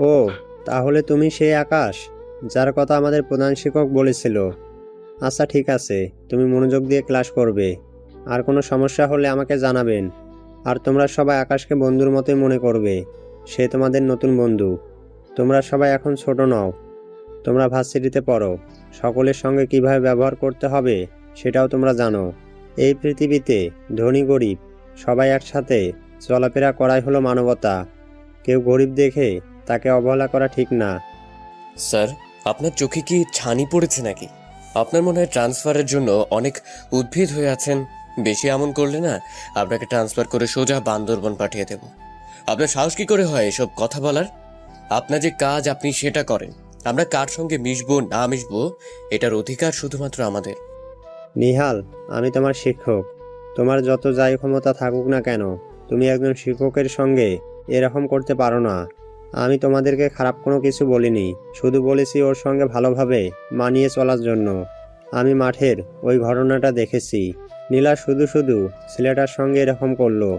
ও, তাহলে তুমি সেই আকাশ যার কথা আমাদের প্রধান শিক্ষক বলেছিল। আচ্ছা ঠিক আছে, তুমি মনোযোগ দিয়ে ক্লাস করবে। আর কোনো সমস্যা হলে আমাকে জানাবেন। আর তোমরা সবাই আকাশকে বন্ধুর মতোই মনে করবে। সে তোমাদের নতুন বন্ধু। তোমরা সবাই এখন ছোট নও, তোমরা ভার্সিটিতে পড়ো। সকলের সঙ্গে কিভাবে ব্যবহার করতে হবে সেটাও তোমরা জানো। এই পৃথিবীতে ধনী গরিব সবাই একসাথে চলাফেরা করাই হলো মানবতা। কেউ গরিব দেখে তাকে অবহেলা করা ঠিক না। স্যার, আপনার চোখে কি ছানি পড়েছে নাকি? আপনার মনে হয় ট্রান্সফারের জন্য অনেক উদ্ভিদ হয়ে আছেন। বেশি এমন করলে না আপনাকে ট্রান্সফার করে সোজা বান্দরবন পাঠিয়ে দেব। আপনার সাহস কি করে হয় এসব কথা বলার? আপনার যে কাজ আপনি সেটা করেন। আমরা কার সঙ্গে মিশবো না মিশবো এটার অধিকার শুধুমাত্র আমাদের। নিহাল, আমি তোমার শিক্ষক। তোমার যত যাই ক্ষমতা থাকুক না কেন, তুমি একজন শিক্ষকের সঙ্গে এরকম করতে পারো না। আমি তোমাদেরকে খারাপ কোনো কিছু বলিনি, শুধু বলেছি ওর সঙ্গে ভালোভাবে মানিয়ে চলার জন্য। আমি মাঠের ওই ঘটনাটা দেখেছি। নীলা শুধু শুধু ছেলেটার সঙ্গে এরকম করলো।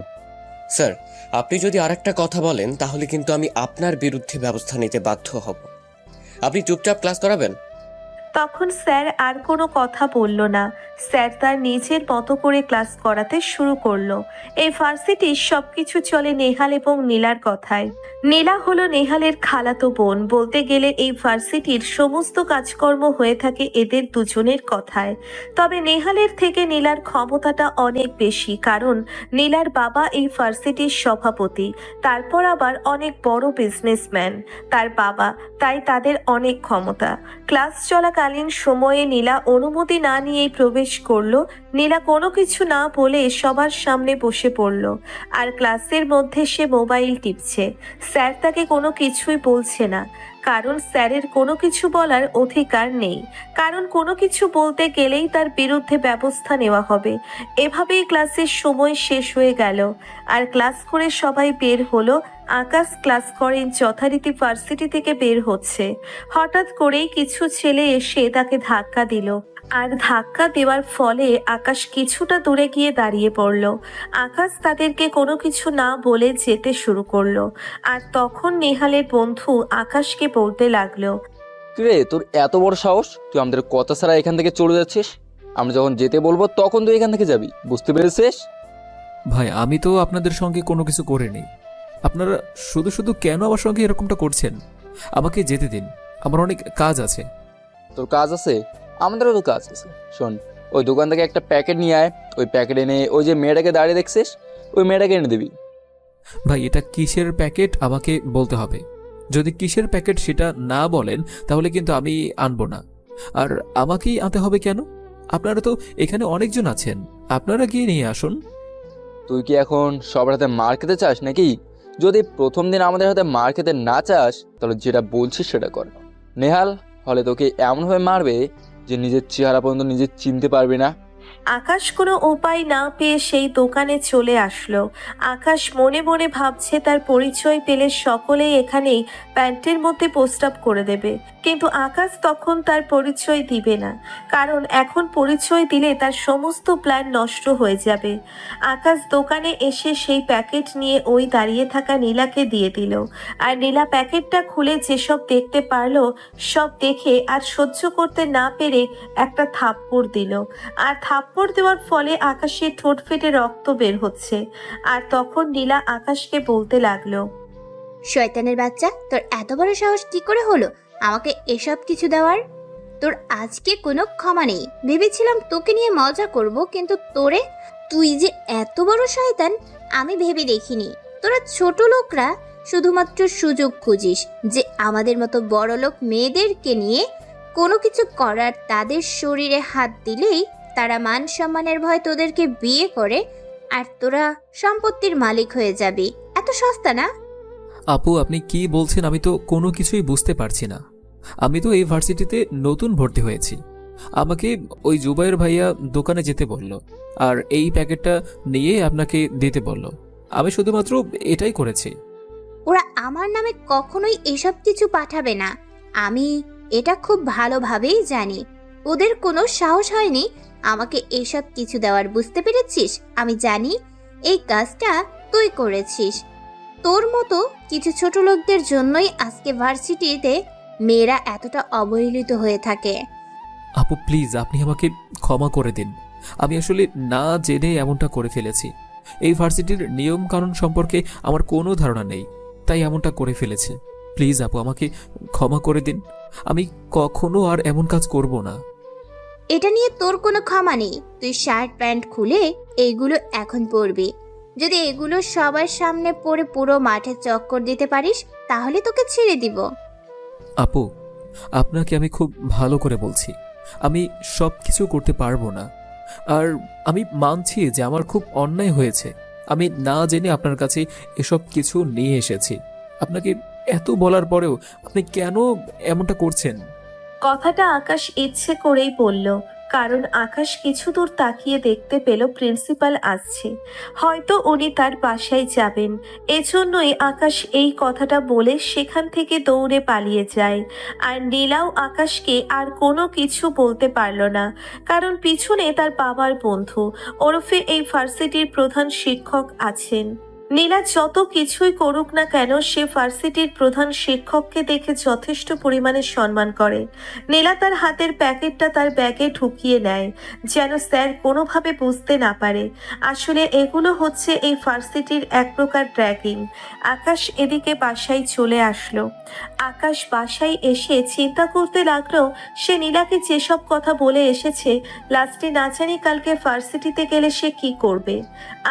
স্যার, আপনি যদি আরেকটা কথা বলেন তাহলে কিন্তু আমি আপনার বিরুদ্ধে ব্যবস্থা নিতে বাধ্য হব। আপনি চুপচাপ ক্লাস করাবেন। তখন স্যার আর কোনো কথা বলল না। স্যার তার নিজের মতো করে ক্লাস করাতে শুরু করলো। এই ভার্সিটির সবকিছু চলে নেহাল এবং নীলার কথায়। নীলা হলো নেহালের খালাতো বোন। বলতে গেলে এই ভার্সিটির সমস্ত কাজকর্ম হয়ে থাকে এদের দুজনের কথায়। তবে নেহালের থেকে নীলার ক্ষমতাটা অনেক বেশি, কারণ নীলার বাবা এই ভার্সিটির সভাপতি, তারপর আবার অনেক বড় বিজনেসম্যান তার বাবা, তাই তাদের অনেক ক্ষমতা। ক্লাস চলাকালীন সময়ে নীলা অনুমতি না নিয়েই প্রবেশ করলো। নীলা কোনো কিছু না বলে সবার সামনে বসে পড়ল আর ক্লাসের মধ্যে সে মোবাইল টিপছে। স্যার তাকে কোনো কিছুই বলছে না, কারণ স্যারের কোনো কিছু বলার অধিকার নেই, কারণ কোনো কিছু বলতে গেলেই তার বিরুদ্ধে ব্যবস্থা নেওয়া হবে। এভাবেই ক্লাসের সময় শেষ হয়ে গেল আর ক্লাস করে সবাই বের হলো। আকাশ ক্লাস করেন যথারীতি ভার্সিটি থেকে বের হচ্ছে। হঠাৎ করেই কিছু ছেলে এসে তাকে ধাক্কা দিল আর ধাক্কা দেওয়ার ফলে আকাশ কিছুটা দূরে গিয়ে দাঁড়িয়ে পড়ল। আকাশ তাদেরকে কোনো কিছু না বলে যেতে শুরু করলো আর তখন নেহালের বন্ধু আকাশকে বলতে লাগলো, কিরে, তোর এত বড় সাহস? তুই আমাদের কথা ছাড়া এখান থেকে চলে যাচ্ছিস? আমরা যখন যেতে বলবো তখন তুই এখান থেকে যাবি, বুঝতে পেরেছিস? ভাই, আমি তো আপনাদের সঙ্গে কোনো কিছু করিনি। আপনারা শুধু শুধু কেন আমার সঙ্গে এরকমটা করছেন? আমাকে যেতে দিন, আমার অনেক কাজ আছে। তোর কাজ আছে? আমাদেরও তো কাজ আছে। শোন, ওই দোকান থেকে একটা প্যাকেট নিয়ে আয়। ওই প্যাকেট এনে ওই যে মেয়েটাকে দাঁড়িয়ে দেখছিস, ওই মেয়েটাকে এনে দিবি। ভাই, এটা কিসের প্যাকেট আমাকে বলতে হবে। যদি কিসের প্যাকেট সেটা না বলেন তাহলে কিন্তু আমি আনবো না। আর আমাকেই আনতে হবে কেন? আপনারা তো এখানে অনেকজন আছেন, আপনারা গিয়ে নিয়ে আসুন। তুই কি এখন সবার হাতে মার খেতে চাস নাকি? যদি প্রথম দিন আমাদের হাতে মার খেতে না চাস তাহলে যেটা বলছিস সেটা কর। নেহাল হলে তোকে এমনভাবে মারবে যে নিজের চেহারা পর্যন্ত নিজে চিনতে পারবি না। আকাশ কোনো উপায় না পেয়ে সেই দোকানে চলে আসলো। আকাশ মনে মনে ভাবছে তার পরিচয় পেলে সকলেই এখানেই প্যান্টের মধ্যে পোস্ট করে দেবে, কিন্তু আকাশ তখন তার পরিচয় দিবে না, কারণ এখন পরিচয় দিলে তার সমস্ত প্ল্যান নষ্ট হয়ে যাবে। আকাশ দোকানে এসে সেই প্যাকেট নিয়ে ওই দাঁড়িয়ে থাকা নীলাকে দিয়ে দিল আর নীলা প্যাকেটটা খুলে যেসব দেখতে পারলো সব দেখে আর সহ্য করতে না পেরে একটা থাপ্পড় দিল আর থাপ্পড় দেওয়ার ফলে আকাশের ঠোঁট ফেটে রক্ত বের হচ্ছে। আর তখন নীলা আকাশকে বলতে লাগলো, শয়তানের বাচ্চা, তোর এত বড় সাহস কি করে হলো আমাকে এসব কিছু দেওয়ার? তোর আজকে কোনো ক্ষমা নেই। ভেবেছিলাম তোকে নিয়ে মজা করব, কিন্তু তুই যে এত বড় শয়তান আমি ভেবে দেখিনি। তোরা ছোট লোকরা শুধুমাত্র সুযোগ খুঁজিস যে আমাদের মতো বড় লোক মেয়েদেরকে নিয়ে কোনো কিছু করার। তাদের শরীরে হাত দিলেই তারা মান সম্মানের ভয় তোদেরকে বিয়ে করে আর তোরা সম্পত্তির মালিক হয়ে যাবি। এত সস্তা না? আপু, আপনি কি বলছেন? আমি তো কোনো কিছুই বুঝতে পারছি না। আমি তো এই ভার্সিটিতে নতুন ভর্তি হয়েছি। আমাকে ওই জুবাইর ভাইয়া দোকানে যেতে বলল আর এই প্যাকেটটা নিয়ে আপনাকে দিতে বলল। আমি শুধুমাত্র এটাই করেছি। ওরা আমার নামে কখনোই এসব কিছু পাঠাবে না। আমি এটা খুব ভালোভাবেই জানি। ওদের কোনো সাহস হয়নি আমাকে এসব কিছু দেওয়ার, বুঝতে পেরেছিস? আমি জানি এই কাজটা তুই করেছিস। তোর মতো কিছু ছোট লোকদের জন্যই আজকে ভার্সিটিতে মেয়েরা এতটা অবহেলিত হয়ে থাকে। আপু প্লিজ আপনি আমাকে ক্ষমা করে দিন। আমি আসলে না জেনে এমনটা করে ফেলেছি। এই ভার্সিটির নিয়ম কানুন সম্পর্কে আমার কোনো ধারণা নেই, তাই এমনটা করে ফেলেছে। প্লিজ আপু আমাকে ক্ষমা করে দিন। আমি কখনো আর এমন কাজ করব না। এটা নিয়ে তোর কোনো ক্ষমা নেই। তুই শার্ট প্যান্ট খুলে এইগুলো এখন পরবি। যদি এগুলো সবার সামনে পরে পুরো মাঠে চক্কর দিতে পারিস তাহলে তোকে ছেড়ে দিব। আপু আপনাকে আমি খুব ভালো করে বলছি, আমি সব কিছু করতে পারবো না। আর আমি মানছি যে আমার খুব অন্যায় হয়েছে। আমি না জেনে আপনার কাছে এসব কিছু নিয়ে এসেছি। আপনাকে এত বলার পরেও আপনি কেন এমনটা করছেন? কথাটা আকাশ ইচ্ছে করেই বলল, কারণ আকাশ কিছু দূর তাকিয়ে দেখতে পেল প্রিন্সিপাল আসছে। হয়তো উনি তার বাসায় যাবেন, এজন্যই আকাশ এই কথাটা বলে সেখান থেকে দৌড়ে পালিয়ে যায়। আর নীলাও আকাশকে আর কোনো কিছু বলতে পারল না, কারণ পিছনে তার বাবার বন্ধু ওরফে এই ভার্সিটির প্রধান শিক্ষক আছেন। নীলা যত কিছুই করুক না কেন, সে ভার্সিটির প্রধান শিক্ষককে দেখে যথেষ্ট পরিমাণে সম্মান করে। নীলা তার হাতের প্যাকেটটা তার ব্যাগে ঢুকিয়ে নেয়, যেন স্যার কোনোভাবে বুঝতে না পারে। আসলে এগুলো হচ্ছে এই ভার্সিটির এক প্রকার র্যাগিং। আকাশ এদিকে বাসায় চলে আসলো। আকাশ বাসায় এসে চিন্তা করতে লাগলো, সে নীলাকে যেসব কথা বলে এসেছে, লাস্টে না জানি কালকে ভার্সিটিতে গেলে সে কি করবে।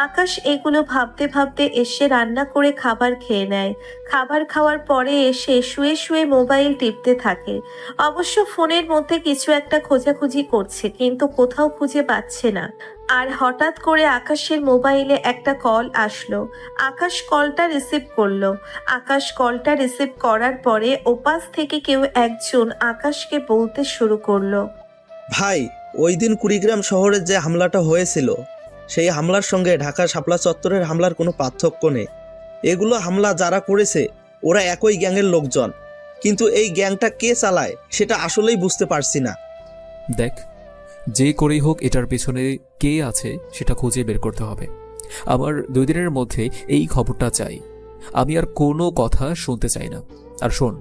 আকাশ এগুলো ভাবতে ভাবতে এসে রান্না করে খাবার খেয়ে নেয়। খাবার খাওয়ার পরে এসে শুয়ে শুয়ে মোবাইল টিপতে থাকে। অবশ্য ফোনের মধ্যে কিছু একটা খোঁজাখুঁজি করছে, কিন্তু কোথাও খুঁজে পাচ্ছে না। আর হঠাৎ করে আকাশের মোবাইলে একটা কল আসলো। আকাশ কলটা রিসিভ করলো। আকাশ কলটা রিসিভ করার পরে ওপাশ থেকে কেউ একজন আকাশকে বলতে শুরু করলো, ভাই, ওই দিন কুড়িগ্রাম শহরে যে হামলাটা হয়েছিল, সেই হামলার সঙ্গে ঢাকা শাপলা চত্বরের হামলার কোনো পার্থক্য নেই। এগুলো হামলা যারা করেছে ওরা একই গ্যাংয়ের লোকজন, কিন্তু এই গ্যাংটা কে চালায় সেটা আসলেই বুঝতে পারছি না। দেখ, যে করেই হোক এটার পেছনে কে আছে সেটা খুঁজে বের করতে হবে। আমার 2 দিনের মধ্যে এই খবরটা চাই। আমি আর কোনো কথা শুনতে চাই না। আর শোন,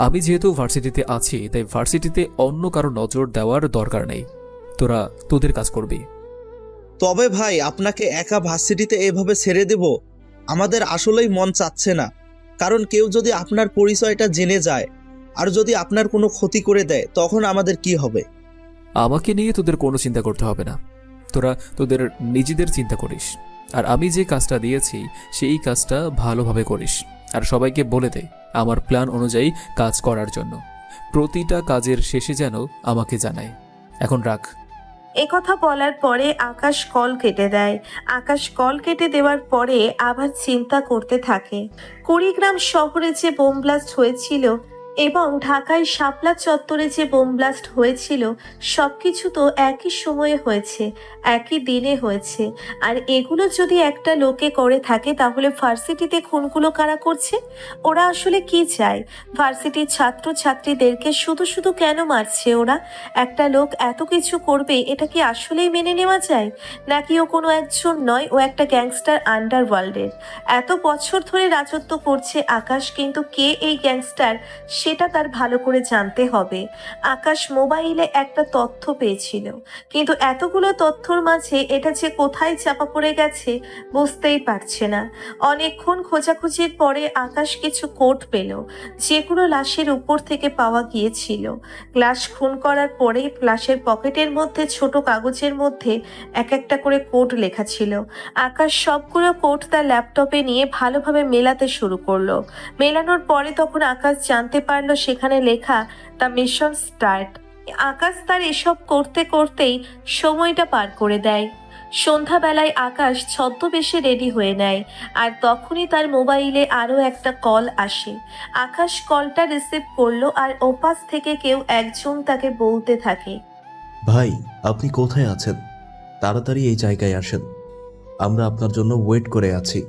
আমি যেহেতু ভার্সিটিতে আছি, তাই ভার্সিটিতে অন্য কারো নজর দেওয়ার দরকার নেই। তোরা তোদের কাজ করবি। তবে ভাই, আপনাকে একা ভার্সিটিতে এভাবে ছেড়ে দেব আমাদের আসলেই মন চাচ্ছে না। কারণ কেউ যদি আপনার পরিচয়টা জেনে যায় আর যদি আপনার কোনো ক্ষতি করে দেয়, তখন আমাদের কি হবে? আমাকে নিয়ে তোদের কোনো চিন্তা করতে হবে না। তোরা তোদের নিজেদের চিন্তা করিস। আর আমি যে কাজটা দিয়েছি সেই কাজটা ভালোভাবে করিস। আর সবাইকে বলে দে আমার প্ল্যান অনুযায়ী কাজ করার জন্য। প্রতিটা কাজের শেষে যেন আমাকে জানায়। এখন রাখ। একথা বলার পরে আকাশ কল কেটে দেয়। আকাশ কল কেটে দেওয়ার পরে আবার চিন্তা করতে থাকে। কুড়িগ্রাম শহরে যে বোম ব্লাস্ট হয়েছিল এবং ঢাকায় শাপলা চত্বরে যে বোম ব্লাস্ট হয়েছিল, সবকিছু তো একই সময়ে হয়েছে, একই দিনে হয়েছে। আর এগুলো যদি একটা লোকে করে থাকে, তাহলে ভার্সিটিতে খুনগুলো কারা করছে? ওরা আসলে কি চায়? ভার্সিটির ছাত্র ছাত্রীদেরকে শুধু শুধু কেন মারছে ওরা? একটা লোক এত কিছু করবে, এটা কি আসলেই মেনে নেওয়া যায়? নাকি ও কোনো একজন নয়, ও একটা গ্যাংস্টার আন্ডারওয়ার্ল্ডের। এত বছর ধরে রাজত্ব করছে আকাশ, কিন্তু কে এই গ্যাংস্টার সেটা তার ভালো করে জানতে হবে। আকাশ মোবাইলে একটা তথ্য পেয়েছিল, কিন্তু এতগুলো তথ্যর মাঝে এটা যে কোথায় চাপা পড়ে গেছে বুঝতেই পারছে না। অনেকক্ষণ খোঁজাখুঁজির পরে আকাশ কিছু কোড পেল, যেগুলো লাশের উপর থেকে পাওয়া গিয়েছিল। লাশ খুন করার পরে লাশের পকেটের মধ্যে ছোট কাগজের মধ্যে এক একটা করে কোড লেখা ছিল। আকাশ সবগুলো কোড তার ল্যাপটপে নিয়ে ভালোভাবে মেলাতে শুরু করলো। মেলানোর পরে তখন আকাশ জানতে পারলো সেখানে লেখা দ্য মিশন স্টার্ট। আকাশ তার এসব করতে করতেই সময়টা পার করে দেয়। সন্ধ্যাবেলায় আকাশ ছদ্মবেশে রেডি হয়ে নেয়, আর তখনই তার মোবাইলে আরও একটা কল আসে। আকাশ কলটা রিসিভ করলো, আর ওপাশ থেকে কেউ একজন তাকে বলতে থাকে, ভাই, আপনি কোথায় আছেন? তাড়াতাড়ি এই জায়গায় আসেন, আমরা আপনার জন্য ওয়েট করে আছি।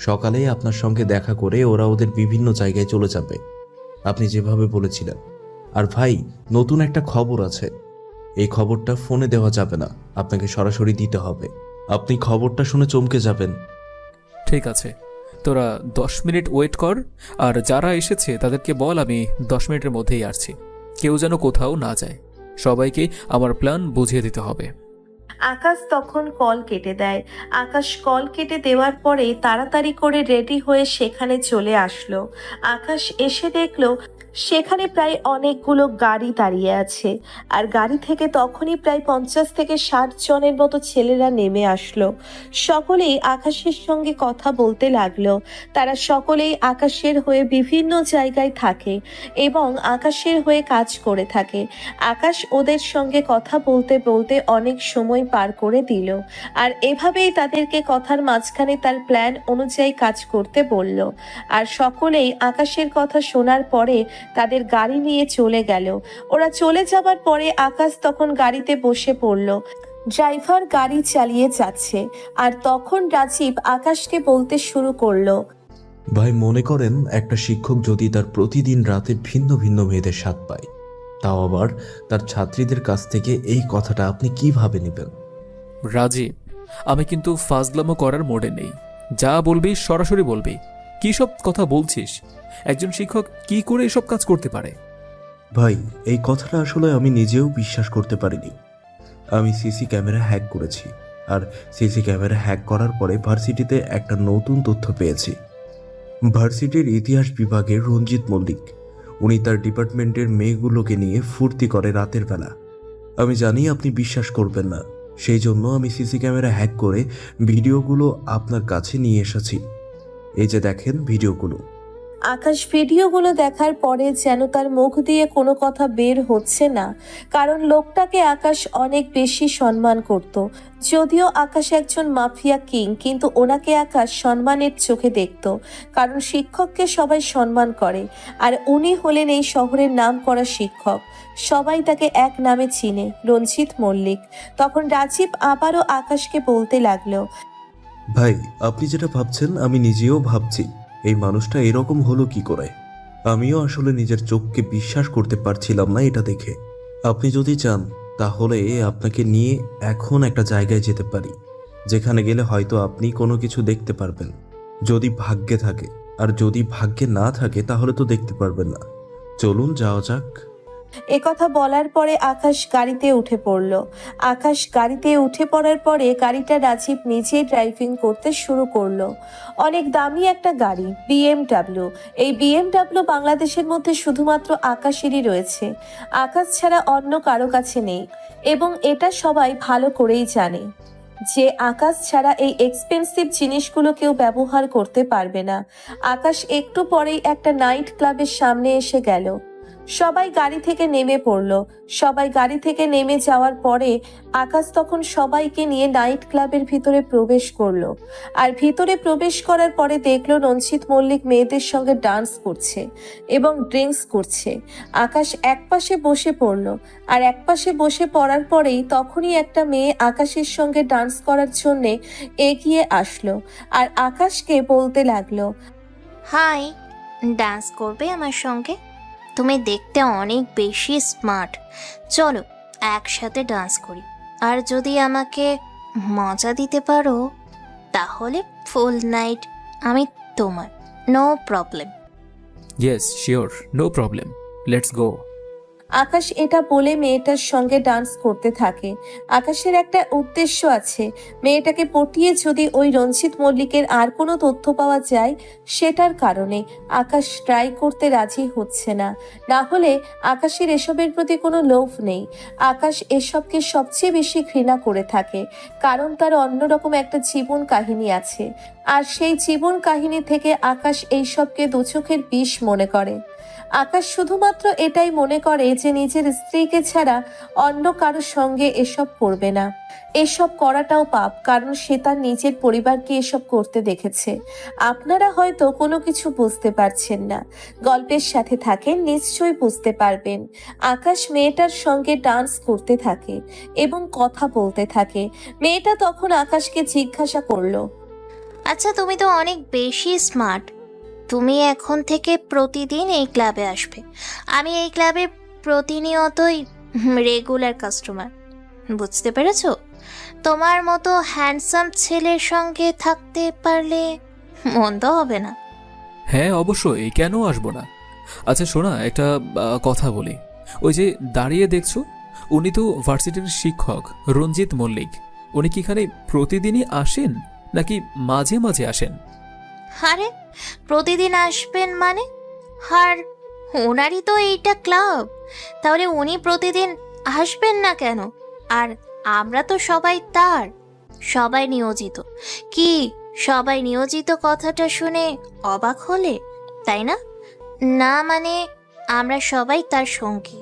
সকালেই আপনার সঙ্গে দেখা করে ওরা ওদের বিভিন্ন জায়গায় চলে যাবে, আপনি যেভাবে বলেছিলেন। আর ভাই, নতুন একটা খবর আছে। এই খবরটা ফোনে দেওয়া যাবে না, আপনাকে সরাসরি দিতে হবে। আপনি খবরটা শুনে চমকে যাবেন। ঠিক আছে, তোরা 10 মিনিট ওয়েট কর, আর যারা এসেছে তাদেরকে বল আমি 10 মিনিটের মধ্যেই আসছি। কেউ যেন কোথাও না যায়। সবাইকে আমার প্ল্যান বুঝিয়ে দিতে হবে। আকাশ তখন কল কেটে দেয়। আকাশ কল কেটে দেওয়ার পরে তাড়াতাড়ি করে রেডি হয়ে সেখানে চলে আসলো। আকাশ এসে দেখলো সেখানে প্রায় অনেকগুলো গাড়ি দাঁড়িয়ে আছে, আর গাড়ি থেকে তখনই প্রায় 50 থেকে 60 জনের মতো ছেলেরা নেমে আসলো। সকলেই আকাশের সঙ্গে কথা বলতে লাগলো। তারা সকলেই আকাশের হয়ে বিভিন্ন জায়গায় থাকে এবং আকাশের হয়ে কাজ করে থাকে। আকাশ ওদের সঙ্গে কথা বলতে বলতে অনেক সময় পার করে দিল, আর এভাবেই তাদেরকে কথার মাঝখানে তার প্ল্যান অনুযায়ী কাজ করতে বলল। আর সকলেই আকাশের কথা শোনার পরে তাদের গাড়ি নিয়ে চলে গেল। ওরা চলে যাবার পরে আকাশ তখন গাড়িতে বসে পড়ল। ড্রাইভার গাড়ি চালিয়ে যাচ্ছে, আর তখন রাজীব আকাশকে বলতে শুরু করলো, ভাই, মনে করেন একটা শিক্ষক যদি তার প্রতিদিন রাতে ভিন্ন ভিন্ন মেয়েদের স্বাদ পায়, তাও আবার তার ছাত্রীদের কাছ থেকে, এই কথাটা আপনি কিভাবে নেবেন? রাজীব, আমি কিন্তু ফাজলামো করার মোড়ে নেই। যা বলবি সরাসরি বলবি। কি সব কথা বলছিস? একজন শিক্ষক কি করে এসব কাজ করতে পারে? ভাই, এই কথাটা আসলে আমি নিজেও বিশ্বাস করতে পারিনি। আমি সিসি ক্যামেরা হ্যাক করেছি, আর সিসি ক্যামেরা হ্যাক করার পরে ভার্সিটিতে একটা নতুন তথ্য পেয়েছি। ভার্সিটির ইতিহাস বিভাগের রঞ্জিত মল্লিক, উনি তার ডিপার্টমেন্টের মেয়েগুলোকে নিয়ে ফুর্তি করে রাতের বেলা। আমি জানি আপনি বিশ্বাস করবেন না, সেই জন্য আমি সিসি ক্যামেরা হ্যাক করে ভিডিওগুলো আপনার কাছে নিয়ে এসেছি। এই যে দেখেন ভিডিওগুলো। আকাশ ভিডিওগুলো দেখার পরে যেন তার মুখ দিয়ে কোনো কথা বের হচ্ছে না, কারণ লোকটাকে আকাশ অনেক বেশি সম্মান করত। যদিও আকাশ একজন মাফিয়া কিং, কিন্তু ওনাকে আকাশ সম্মানের চোখে দেখত, কারণ শিক্ষককে সবাই সম্মান করে, আর উনি হলেন এই শহরের নাম করা শিক্ষক। সবাই তাকে এক নামে চিনে, রঞ্জিত মল্লিক। তখন রাজীব আবারও আকাশকে বলতে লাগলো, ভাই, আপনি যেটা ভাবছেন আমি নিজেও ভাবছি, এই মানুষটা এরকম হলো কি করে। আমিও আসলে নিজের চোখকে বিশ্বাস করতে পারছিলাম না এটা দেখে। আপনি যদি চান তাহলে আপনাকে নিয়ে এখন একটা জায়গায় যেতে পারি, যেখানে গেলে হয়তো আপনি কোনো কিছু দেখতে পারবেন, যদি ভাগ্যে থাকে। আর যদি ভাগ্যে না থাকে তাহলে তো দেখতে পারবেন না। চলুন যাওয়া যাক। একথা বলার পরে আকাশ গাড়িতে উঠে পড়ল। আকাশ গাড়িতে উঠে পড়ার পরে গাড়িটা রাজীব নিজেই ড্রাইভিং করতে শুরু করলো। অনেক দামি একটা গাড়ি, BMW। এই BMW বাংলাদেশের মধ্যে শুধুমাত্র আকাশেরই রয়েছে, আকাশ ছাড়া অন্য কারো কাছে নেই, এবং এটা সবাই ভালো করেই জানে যে আকাশ ছাড়া এই এক্সপেন্সিভ জিনিসগুলো কেউ ব্যবহার করতে পারবে না। আকাশ একটু পরেই একটা নাইট ক্লাবের সামনে এসে গেল। সবাই গাড়ি থেকে নেমে পড়লো। সবাই গাড়ি থেকে নেমে যাওয়ার পরে আকাশ তখন সবাইকে নিয়ে নাইট ক্লাবের ভিতরে প্রবেশ করলো। আর ভিতরে প্রবেশ করার পরে দেখলো রঞ্জিত মল্লিক মেয়েদের সঙ্গে ডান্স করছে এবং ড্রিঙ্কস করছে। আকাশ একপাশে বসে পড়লো, আর একপাশে বসে পড়ার পরেই তখনই একটা মেয়ে আকাশের সঙ্গে ডান্স করার জন্যে এগিয়ে আসলো, আর আকাশকে বলতে লাগলো, হাই, ডান্স করবে আমার সঙ্গে? তুমি দেখতে অনেক বেশি স্মার্ট, চলো একসাথে ডান্স করি। আর যদি আমাকে মজা দিতে পারো তাহলে ফুল নাইট আমি তোমার, no problem. Yes, sure, no problem, let's go. Akash এটা বলে মেয়েটার সঙ্গে ডান্স করতে থাকে। আকাশের একটা উদ্দেশ্য আছে, মেয়েটাকে পটিয়ে যদি ওই রঞ্জিত মল্লিকের আর কোনো তথ্য পাওয়া যায় সেটার কারণে আকাশ ট্রাই করতে রাজি হচ্ছে না। না হলে আকাশের এসবের প্রতি কোনো লোভ নেই। আকাশ এসবকে সবচেয়ে বেশি ঘৃণা করে থাকে, কারণ তার অন্যরকম একটা জীবন কাহিনী আছে, আর সেই জীবন কাহিনী থেকে আকাশ এইসবকে দুচোখের বিষ মনে করে। আকাশ শুধুমাত্র এটাই মনে করে যে নিজের স্ত্রীকে ছাড়া অন্য কারোর সঙ্গে এসব করবে না। এসব করাটাও পাপ, কারণ সে তার নিজের পরিবারকে এসব করতে দেখেছে। আপনারা হয়তো কোনো কিছু বুঝতে পারছেন না, গল্পের সাথে থাকেন, নিশ্চয়ই বুঝতে পারবেন। আকাশ মেয়েটার সঙ্গে ডান্স করতে থাকে এবং কথা বলতে থাকে। মেয়েটা তখন আকাশকে জিজ্ঞাসা করলো, আচ্ছা, তুমি তো অনেক বেশি স্মার্ট, তুমি এখন থেকে প্রতিদিন এই ক্লাবে আসবে। আমি এই ক্লাবের প্রতিনিয়তই রেগুলার কাস্টমার, বুঝতে পেরেছো? তোমার মতো হ্যান্ডসাম ছেলের সঙ্গে থাকতে পারলে মন্দ হবে না। হ্যাঁ অবশ্যই, কেন আসবো না। আচ্ছা শোনা, একটা কথা বলি। ওই যে দাঁড়িয়ে দেখছো, উনি তো ভার্সিটির শিক্ষক রঞ্জিত মল্লিক। উনি কি এখানে প্রতিদিনই আসেন নাকি মাঝে মাঝে আসেন? আরে প্রতিদিন আসবেন মানে? আর ওনারই তো এইটা ক্লাব, তাহলে উনি প্রতিদিন আসবেন না কেন? আর আমরা তো সবাই তার, সবাই নিয়োজিত। কি সবাই নিয়োজিত কথাটা শুনে অবাক হলে, তাই না? না মানে আমরা সবাই তার সঙ্গী।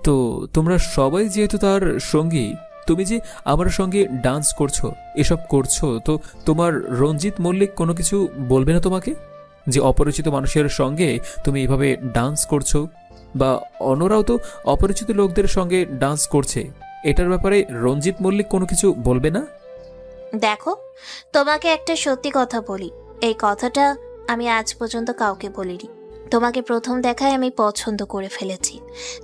তো তোমরা সবাই যেহেতু তার সঙ্গী, তুমি যে আমার সঙ্গে ডান্স করছো, এসব করছো, তো তোমার রঞ্জিত মল্লিক কোনো কিছু বলবে না তোমাকে? যে অপরিচিত মানুষের সঙ্গে তুমি এভাবে ডান্স করছো, বা অন্যরাও তো অপরিচিত লোকদের সঙ্গে ডান্স করছে, এটার ব্যাপারে রঞ্জিত মল্লিক কোনো কিছু বলবে না? দেখো, তোমাকে একটা সত্যি কথা বলি, এই কথাটা আমি আজ পর্যন্ত কাউকে বলিনি। তোমাকে প্রথম দেখায় আমি পছন্দ করে ফেলেছি,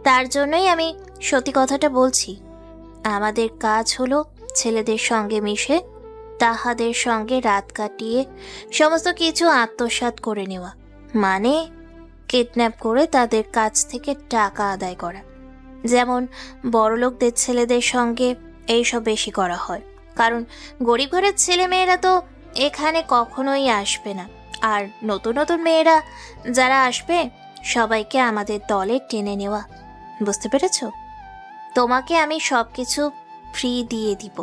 তার জন্যই আমি সত্যি কথাটা বলছি। আমাদের কাজ হলো ছেলেদের সঙ্গে মিশে তাহাদের সঙ্গে রাত কাটিয়ে সমস্ত কিছু আত্মসাৎ করে নেওয়া, মানে কিডন্যাপ করে তাদের কাছ থেকে টাকা আদায় করা। যেমন বড়লোকদের ছেলেদের সঙ্গে এইসব বেশি করা হয়, কারণ গরিব ঘরের ছেলে মেয়েরা তো এখানে কখনোই আসবে না। আর নতুন নতুন মেয়েরা যারা আসবে, সবাইকে আমাদের দলে টেনে নেওয়া। বুঝতে পেরেছো? তোমাকে আমি সব কিছু ফ্রি দিয়ে দিব,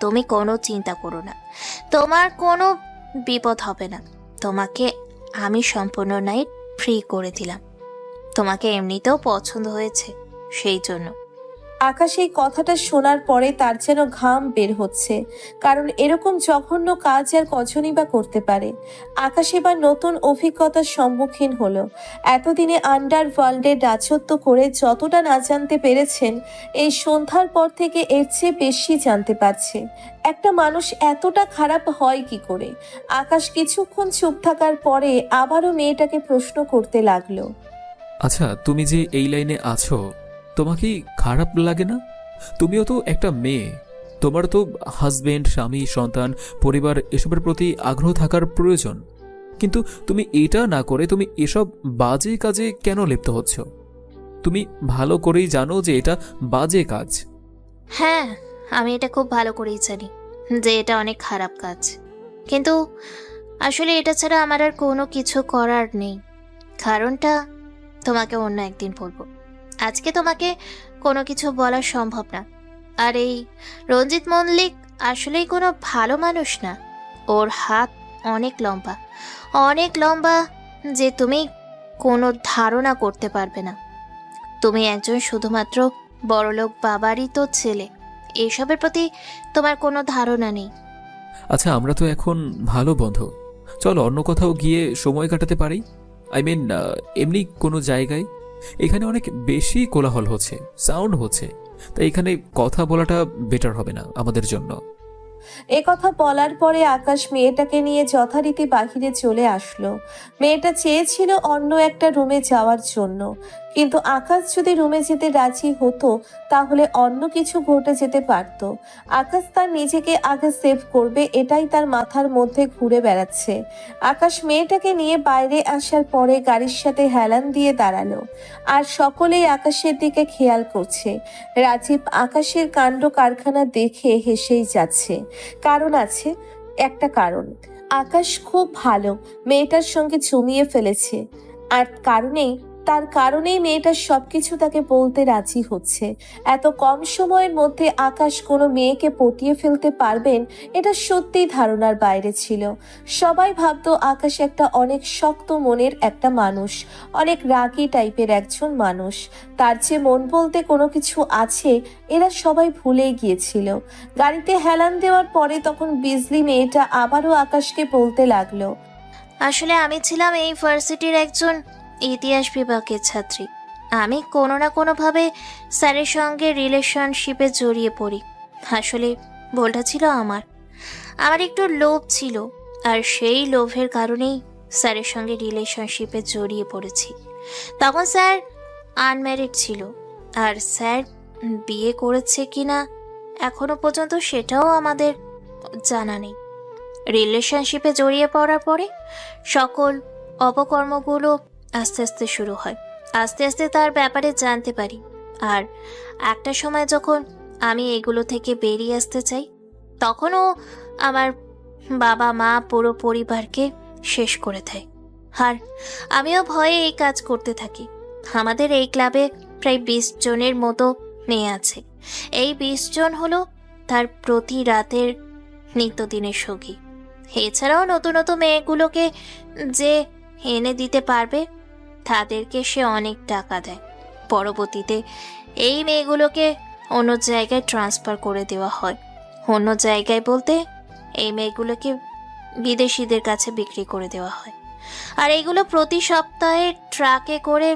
তুমি কোনো চিন্তা করো না, তোমার কোনো বিপদ হবে না। তোমাকে আমি সম্পূর্ণ নাইট ফ্রি করে দিলাম, তোমাকে এমনিতেও পছন্দ হয়েছে সেই জন্য। আকাশ এই কথাটা শোনার পরে তার যেন ঘাম বের হচ্ছে, কারণ এরকম জঘন্য কাজ আর কজনই বা করতে পারে। আকাশ এবার নতুন অভিজ্ঞতার সম্মুখীন হলো। এতদিনে আন্ডারওয়ার্ল্ডের রাজত্ব করে যতটা না জানতে পেরেছেন, এই সন্ধ্যার পর থেকে এর চেয়ে বেশি জানতে পারছে। একটা মানুষ এতটা খারাপ হয় কি করে? আকাশ কিছুক্ষণ চুপ থাকার পরে আবারও মেয়েটাকে প্রশ্ন করতে লাগলো। আচ্ছা, তুমি যে এই লাইনে আছো, তোমার কি খারাপ লাগে না? তুমিও তো একটা মেয়ে, তোমার তো হাজবেন্ড, স্বামী, সন্তান, পরিবার এসবের প্রতি আগ্রহ থাকার প্রয়োজন। কিন্তু তুমি এটা না করে তুমি এসব বাজে কাজে কেন লিপ্ত হচ্ছ? তুমি ভালো করেই জানো যে এটা বাজে কাজ। হ্যাঁ, আমি এটা খুব ভালো করেই জানি যে এটা অনেক খারাপ কাজ, কিন্তু আসলে এটা ছাড়া আমার আর কোনো কিছু করার নেই। কারণটা তোমাকে অন্য একদিন বলবো, আজকে তোমাকে কোনো কিছু বলা সম্ভব না। আর এই রঞ্জিত মল্লিক আসলেই কোনো ভালো মানুষ না। ওর হাত অনেক লম্বা, অনেক লম্বা, যে তুমি কোনো ধারণা করতে পারবে না। তুমি একজন শুধুমাত্র বড়লোক বাবারই তো ছেলে, এসবের প্রতি তোমার কোনো ধারণা নেই। আচ্ছা, আমরা তো এখন ভালো বন্ধু, চলো অন্য কোথাও গিয়ে সময় কাটাতে পারি। আই মিন এমনি কোনো জায়গায়। এখানে অনেক বেশি কোলাহল হচ্ছে, সাউন্ড হচ্ছে, তাই এখানে কথা বলাটা বেটার হবে না আমাদের জন্য। এ কথা বলার পরে আকাশ মেয়েটাকে নিয়ে যথারীতি বাহিরে চলে আসলো। মেয়েটা চেয়েছিল অন্য একটা রুমে যাওয়ার জন্য, কিন্তু আকাশ যদি রুমে যেতে রাজি হতো তাহলে অন্য কিছু ঘটে যেতে পারত। আকাশ তার নিজেকে আগে সেভ করবে, এটাই তার মাথার মধ্যে ঘুরে বেড়াচ্ছে। আকাশ মেয়েটাকে নিয়ে বাইরে আসার পরে গাড়ির সাথে হেলান দিয়ে দাঁড়ালো, আর সকলেই আকাশের দিকে খেয়াল করছে। রাজীব আকাশের কাণ্ড কারখানা দেখে হেসেই যাচ্ছে। কারণ আছে, একটা কারণ, আকাশ খুব ভালো মেয়েটার সঙ্গে জমিয়ে ফেলেছে, আর তার কারণেই মেয়েটার সবকিছু তাকে বলতে রাজি হচ্ছে। এত কম সময়ের মধ্যে আকাশ কোনো মেয়েকে পটিয়ে ফেলতে পারবেন, এটা সত্যিই ধারণার বাইরে ছিল। সবাই ভাবতো আকাশ একটা অনেক শক্ত মনের একটা মানুষ, অনেক রাগী টাইপের একজন মানুষ, তার যে মন বলতে কোনো কিছু আছে এরা সবাই ভুলেই গিয়েছিল। গাড়িতে হেলান দেওয়ার পরে তখন বিজলি মেয়েটা আবারও আকাশকে বলতে লাগলো, আসলে আমি ছিলাম এই ভার্সিটির একজন ইতিহাস বিভাগের ছাত্রী। আমি কোনো না কোনোভাবে স্যারের সঙ্গে রিলেশনশিপে জড়িয়ে পড়ি। আসলে ভুলটা ছিল আমার একটু লোভ ছিল, আর সেই লোভের কারণেই স্যারের সঙ্গে রিলেশনশিপে জড়িয়ে পড়েছি। তখন স্যার আনম্যারিড ছিল, আর স্যার বিয়ে করেছে কিনা এখনো পর্যন্ত সেটাও আমাদের জানা নেই। রিলেশনশিপে জড়িয়ে পড়ার পরে সকল অপকর্মগুলো আস্তে আস্তে শুরু হয়। আস্তে আস্তে তার ব্যাপারে জানতে পারি। আর একটা সময় যখন আমি এগুলো থেকে বেরিয়ে আসতে চাই, তখনও আমার বাবা মা পুরো পরিবারকে শেষ করে দেয়। আর আমিও ভয়ে এই কাজ করতে থাকি। আমাদের এই ক্লাবে প্রায় 20 জনের মতো মেয়ে আছে। এই 20 জন হলো তার প্রতি রাতের নিত্যদিনের সঙ্গী। এছাড়াও নতুন নতুন মেয়েগুলোকে যে এনে দিতে পারবে তাদেরকে সে অনেক টাকা দেয়। পরবর্তীতে এই মেয়েগুলোকে অন্য জায়গায় ট্রান্সফার করে দেওয়া হয়। অন্য জায়গায় বলতে এই মেয়েগুলোকে বিদেশিদের কাছে বিক্রি করে দেওয়া হয়। আর এইগুলো প্রতি সপ্তাহে ট্রাকে করে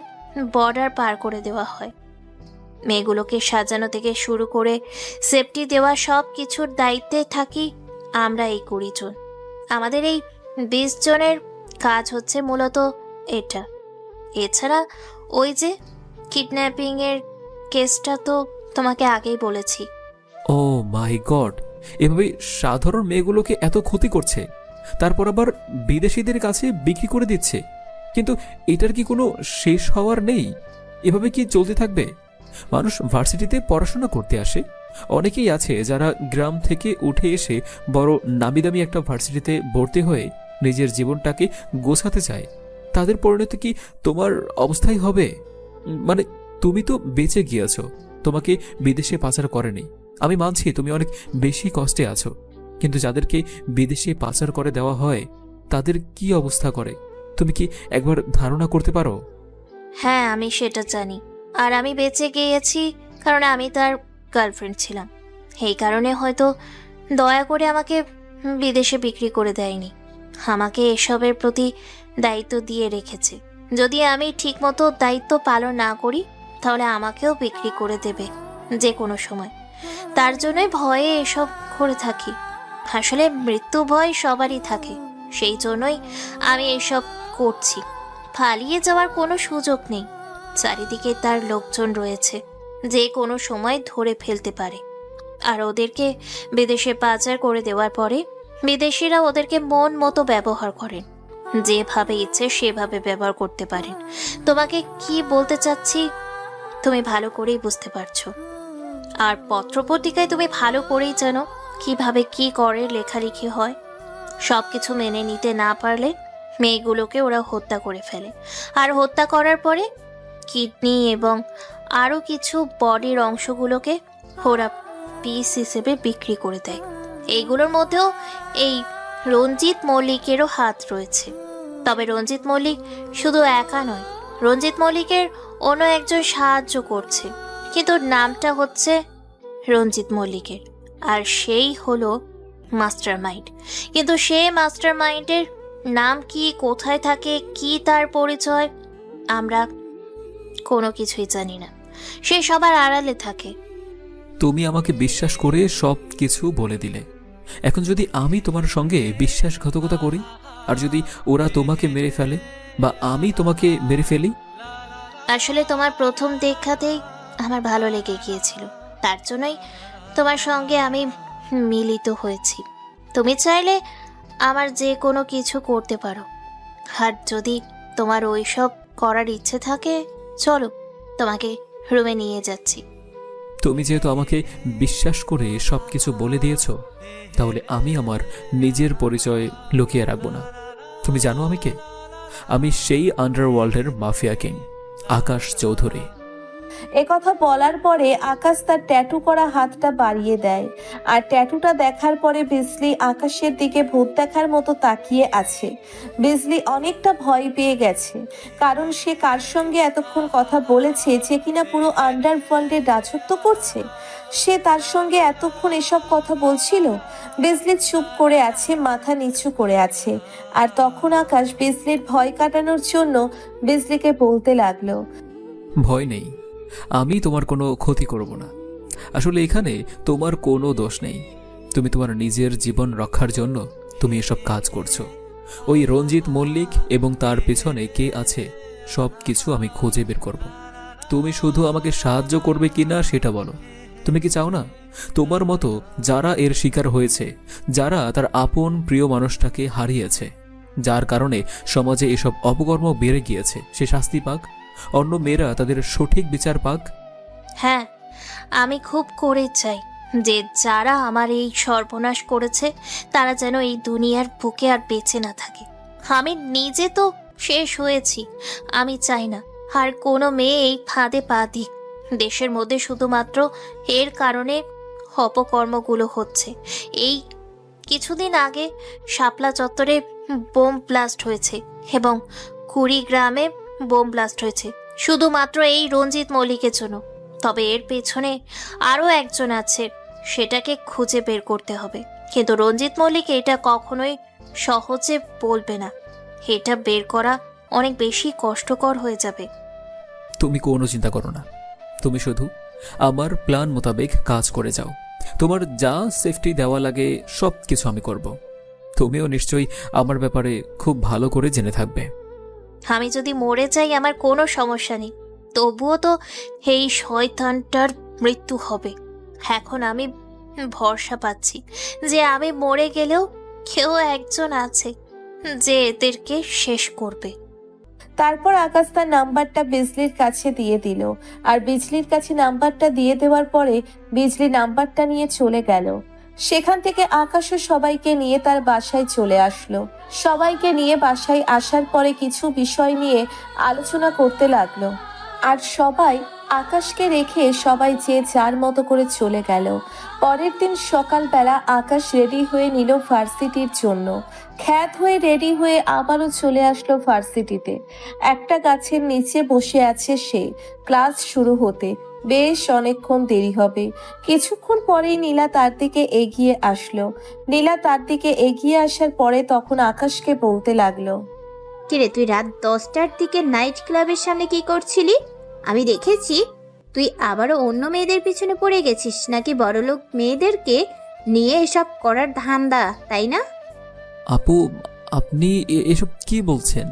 বর্ডার পার করে দেওয়া হয়। মেয়েগুলোকে সাজানো থেকে শুরু করে সেফটি দেওয়া সব কিছুর দায়িত্বে থাকি আমরা এই 20 জন। আমাদের এই 20 জনের কাজ হচ্ছে মূলত এটা। এছাড়া ওই যে কিডন্যাপিং এর কেসটা তো তোমাকে আগেই বলেছি। ও মাই গড, এভাবে সাধারণ মেয়েগুলোকে এত ক্ষতি করছে, তারপর আবার বিদেশিদের কাছে বিক্রি করে দিচ্ছে। কিন্তু এটার কি কোনো শেষ হওয়ার নেই? এভাবে কি চলতে থাকবে? মানুষ ভার্সিটিতে পড়াশোনা করতে আসে, অনেকেই আছে যারা গ্রাম থেকে উঠে এসে বড় নামিদামি একটা ভার্সিটিতে ভর্তি হয়ে নিজের জীবনটাকে গোছাতে চায়। তাদের পরিণতি কি তোমার অবস্থাই হবে? মানে তুমি তো বেঁচে গিয়েছো, তোমাকে বিদেশে পাচার করেনি। আমি মানছি তুমি অনেক বেশি কষ্টে আছো, কিন্তু যাদেরকে বিদেশে পাচার করে দেওয়া হয় তাদের কি অবস্থা করে তুমি কি একবার ধারণা করতে পারো? হ্যাঁ, আমি সেটা জানি। আর আমি বেঁচে গিয়েছি কারণ আমি তার গার্লফ্রেন্ড ছিলাম। এই কারণে হয়তো দয়া করে আমাকে বিদেশে বিক্রি করে দেয়নি। আমাকে এসবের প্রতি দায়িত্ব দিয়ে রেখেছে। যদি আমি ঠিকমতো দায়িত্ব পালন না করি তাহলে আমাকেও বিক্রি করে দেবে যে কোনো সময়। তার জন্যই ভয়ে এসব করে থাকি। আসলে মৃত্যু ভয় সবারই থাকে, সেই জন্যই আমি এসব করছি। পালিয়ে যাওয়ার কোনো সুযোগ নেই। চারিদিকে তার লোকজন রয়েছে, যে কোনো সময় ধরে ফেলতে পারে। আর ওদেরকে বিদেশে পাচার করে দেওয়ার পরে বিদেশিরা ওদেরকে মন মতো ব্যবহার করেন। যেভাবে ইচ্ছে সেভাবে ব্যবহার করতে পারেন। তোমাকে কি বলতে চাচ্ছি তুমি ভালো করেই বুঝতে পারছো। আর পত্রপত্রিকায় তুমি ভালো করেই জানো কিভাবে কি করে লেখালেখি হয়। সব কিছু মেনে নিতে না পারলে মেয়েগুলোকে ওরা হত্যা করে ফেলে। আর হত্যা করার পরে কিডনি এবং আরও কিছু বডির অংশগুলোকে ওরা পিস হিসেবে বিক্রি করে দেয়। এইগুলোর মধ্যেও এই রঞ্জিত মল্লিকেরও হাত রয়েছে। তবে রঞ্জিত মল্লিক শুধু একা নয়, রঞ্জিত মল্লিকের অন্য একজন সাহায্য করছে, কিন্তু নামটা হচ্ছে রঞ্জিত মল্লিকের। আর সেই হলো মাস্টার মাইন্ড। কিন্তু সে মাস্টার মাইন্ডের নাম কি, কোথায় থাকে, কি তার পরিচয়, আমরা কোনো কিছুই জানি না। সে সবার আড়ালে থাকে। তুমি আমাকে বিশ্বাস করে সব কিছু বলে দিলে। এখন যদি আমি তোমার সঙ্গে বিশ্বাসঘাতকতা করি, আর যদি ওরা তোমাকে মেরে ফেলে বা আমি তোমাকে মেরে ফেলি? আসলে তোমার প্রথম দেখাতেই আমার ভালো লেগে গিয়েছিল, তার জন্যই তোমার সঙ্গে আমি মিলিত হয়েছি। তুমি চাইলে আমার যে কোনো কিছু করতে পারো। আর যদি তোমার ওইসব করার ইচ্ছে থাকে, চলো, তোমাকে রুমে নিয়ে যাচ্ছি। তুমি যেহেতু আমাকে বিশ্বাস করে সব কিছু বলে দিয়েছ, তাহলে আমি আমার নিজের পরিচয় লুকিয়ে রাখবো না। তুমি জানো আমি কে? আমি সেই আন্ডারওয়ার্ল্ডের মাফিয়া কিং আকাশ চৌধুরী। একথা বলার পরে আকাশ তার ট্যাটু করা হাতটা বাড়িয়ে দেয়। আর ট্যাটুটা দেখার পরে বিজলি আকাশের দিকে ভূত দেখার মতো তাকিয়ে আছে। বিজলি অনেকটা ভয় পেয়ে গেছে, কারণ সে কার সঙ্গে এতক্ষণ কথা বলেছে যে কিনা পুরো আন্ডারওয়ার্ল্ডের রাজত্ব করছে। সে তার সঙ্গে এতক্ষণ এসব কথা বলছিল। বিজলি চুপ করে আছে, মাথা নিচু করে আছে। আর তখন আকাশ বিজলির ভয় কাটানোর জন্য বিজলিকে বলতে লাগলো, ভয় নেই, আমি তোমার কোনো ক্ষতি করব না। আসলে এখানে তোমার কোনো দোষ নেই। তুমি তোমার নিজের জীবন রক্ষার জন্য তুমি এসব কাজ করছো। ওই রঞ্জিত মল্লিক এবং তার পেছনে কে আছে সব কিছু আমি খুঁজে বের করব। তুমি শুধু আমাকে সাহায্য করবে কিনা সেটা বলো। তুমি কি চাও না তোমার মতো যারা এর শিকার হয়েছে, যারা তার আপন প্রিয় মানুষটাকে হারিয়েছে, যার কারণে সমাজে এসব অপকর্ম বেড়ে গিয়েছে, সে শাস্তি পাক, অন্য মেয়েরা তাদের সঠিক বিচার পাক? হ্যাঁ, আমি খুব করে চাই যে যারা আমার এই সর্বনাশ করেছে তারা যেন এই দুনিয়ার বুকে আর বেঁচে না থাকে। আমি নিজে তো শেষ হয়েছি, আমি চাই না আর কোনো মেয়ে এই ফাঁদে পা দিক। দেশের মধ্যে শুধুমাত্র এর কারণে অপকর্মগুলো হচ্ছে। এই কিছুদিন আগে শাপলা চত্বরে বোম ব্লাস্ট হয়েছে এবং কুড়িগ্রামে বোম ব্লাস্ট হয়েছে শুধুমাত্র এই রঞ্জিত মল্লিকের জন্য। তবে এর পেছনে আরও একজন আছে, সেটাকে খুঁজে বের করতে হবে। কিন্তু রঞ্জিত মল্লিক এটা কখনোই সহজে বলবে না, এটা বের করা অনেক বেশি কষ্টকর হয়ে যাবে। তুমি কোনো চিন্তা করো না, তুমি শুধু আমার প্ল্যান মোতাবেক কাজ করে যাও। তোমার যা সেফটি দেওয়া লাগে সব কিছু আমি করব। তুমিও নিশ্চয়ই আমার ব্যাপারে খুব ভালো করে জেনে থাকবে। আমি যদি মরে যাই আমার কোনো সমস্যা নেই, তবুও তো এই শয়তানটার মৃত্যু হবে। এখন আমি ভরসা পাচ্ছি যে আমি মরে গেলেও কেউ একজন আছে যে এদেরকে শেষ করবে। তারপর আকাশ তার নাম্বারটা বিজলির কাছে দিয়ে দিল, আর বিজলির কাছে নাম্বারটা দিয়ে দেওয়ার পরে বিজলি নাম্বারটা নিয়ে চলে গেল। সেখান থেকে আকাশও সবাইকে নিয়ে তার বাসায় চলে আসলো। সবাইকে নিয়ে বাসায় আসার পরে কিছু বিষয় নিয়ে আলোচনা করতে লাগলো, আর সবাই আকাশকে রেখে সবাই যে যার মতো করে চলে গেল। পরের দিন সকালবেলা আকাশ রেডি হয়ে নিল ভার্সিটির জন্য। খ্যাত হয়ে রেডি হয়ে আবারও চলে আসলো ভার্সিটিতে। একটা গাছের নিচে বসে আছে সে, ক্লাস শুরু হতে বেশ অনেকক্ষণ দেরি হবে। কিছুক্ষণ পরেই নীলা তার দিকে এগিয়ে আসলো। নীলা তার দিকে এগিয়ে আসার পরে তখন আকাশকে বলতে লাগলো, কিরে, তুই রাত 10টার দিকে নাইট ক্লাবের সামনে কি করছিলি? আমি দেখেছি তুই আবারও অন্য মেয়েদের পিছনে পড়ে গেছিস নাকি? বড়লোক মেয়েদেরকে নিয়ে এসব করার ধান্দা, তাই না? আপু, আপনি এসব কি বলছেন?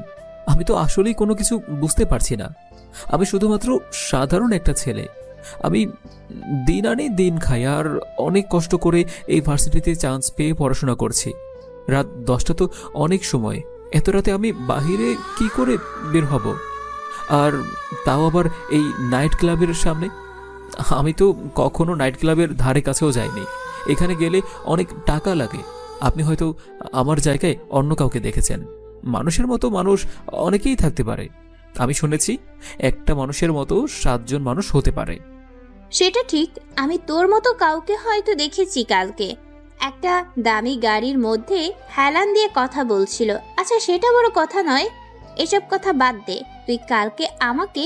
আমি তো আসলেই কোনো কিছু বুঝতে পারছি না। আমি শুধুমাত্র সাধারণ একটা ছেলে। আমি দিন আনি দিন খাই আর অনেক কষ্ট করে এই ভার্সিটিতে চান্স পেয়ে পড়াশোনা করছি। রাত 10টা তো অনেক সময়, এত রাতে আমি বাহিরে কি করে বের হব? আর তাও আবার এই নাইট ক্লাবের সামনে। আমি তো কখনো নাইট ক্লাবের ধারে কাছেও যাইনি। এখানে গেলে অনেক টাকা লাগে। আপনি হয়তো আমার জায়গায় অন্য কাউকে দেখেছেন। মানুষের মতো মানুষ অনেকেই থাকতে পারে। আমি শুনেছি একটা মানুষের মতো 7 জন মানুষ হতে পারে। সেটা ঠিক, আমি তোর মতো কাউকে হয়তো দেখেছি কালকে। একটা দামি গাড়ির মধ্যে হেলান দিয়ে কথা বলছিল। আচ্ছা, সেটা বড় কথা নয়, এসব কথা বাদ দে। তুই কালকে আমাকে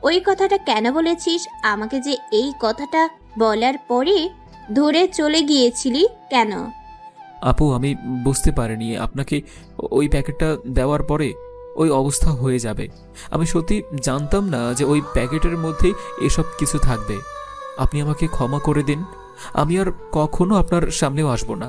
ওই কথাটা কেন বলেছিস? আমাকে যে এই কথাটা বলার পরে ধরে চলে গিয়েছিলি কেন? আপু, আমি বুঝতে পারিনি আপনাকে ওই প্যাকেটটা দেওয়ার পরে ওই অবস্থা হয়ে যাবে। আমি সত্যি জানতাম না যে ওই প্যাকেটের মধ্যে এসব কিছু থাকবে। আপনি আমাকে ক্ষমা করে দিন। আমি আর কখনো আপনার সামনেও আসবো না।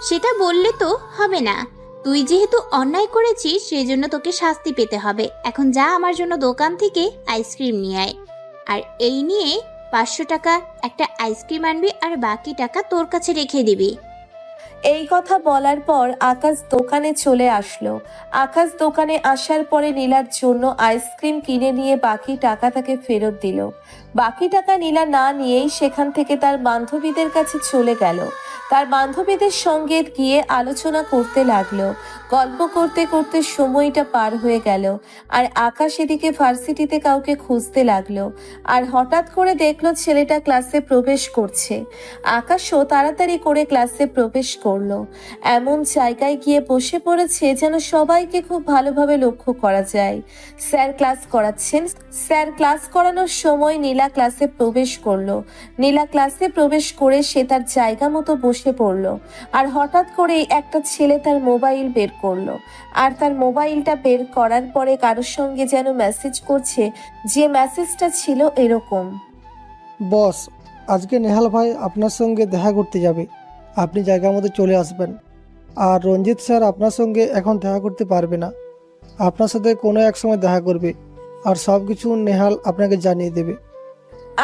সেটা বললে তো হবে না। তুই যেহেতু অন্যায় করেছিস সেজন্য তোকে শাস্তি পেতে হবে। এখন যা, আমার জন্য দোকান থেকে আইসক্রিম নিয়ে আয়। আর এই নিয়ে 500 টাকা একটা আইসক্রিম আনবি, আর বাকি টাকা তোর কাছে রেখে দিবি। এই কথা বলার পর আকাশ দোকানে চলে আসলো। আকাশ দোকানে আসার পরে নীলার জন্য আইসক্রিম কিনে নিয়ে বাকি টাকা তাকে ফেরত দিল। বাকি টাকা নীলা না নিয়েই সেখান থেকে তার বান্ধবীদের কাছে চলে গেল। তার বান্ধবীদের সঙ্গে গিয়ে আলোচনা করতে লাগলো। গল্প করতে করতে সময়টা পার হয়ে গেল, আর আকাশ এদিকে ভার্সিটিতে কাউকে খুঁজতে লাগলো। আর হঠাৎ করে দেখলো ছেলেটা ক্লাসে প্রবেশ করছে। আকাশও তাড়াতাড়ি করে ক্লাসে প্রবেশ করলো। এমন জায়গায় গিয়ে বসে পড়েছে যেন সবাইকে খুব ভালোভাবে লক্ষ্য করা যায়। স্যার ক্লাস করাচ্ছেন। স্যার ক্লাস করানোর সময় নীলা ক্লাসে প্রবেশ করলো। নীলা ক্লাসে প্রবেশ করে সে তার জায়গা মতো বসে পড়লো। আর হঠাৎ করে একটা ছেলে তার মোবাইল বের করলো। আর তার মোবাইলটা বের করার পরে কারোর সঙ্গে যেন মেসেজ করছে, যে মেসেজটা ছিল এরকম: বস, আজকে নেহাল ভাই আপনার সঙ্গে দেখা করতে যাবে, আপনি জায়গা মতো চলে আসবেন। আর রঞ্জিত স্যার আপনার সঙ্গে এখন দেখা করতে পারবে না, আপনার সাথে কোনো এক সময় দেখা করবে, আর সব কিছু নেহাল আপনাকে জানিয়ে দেবে।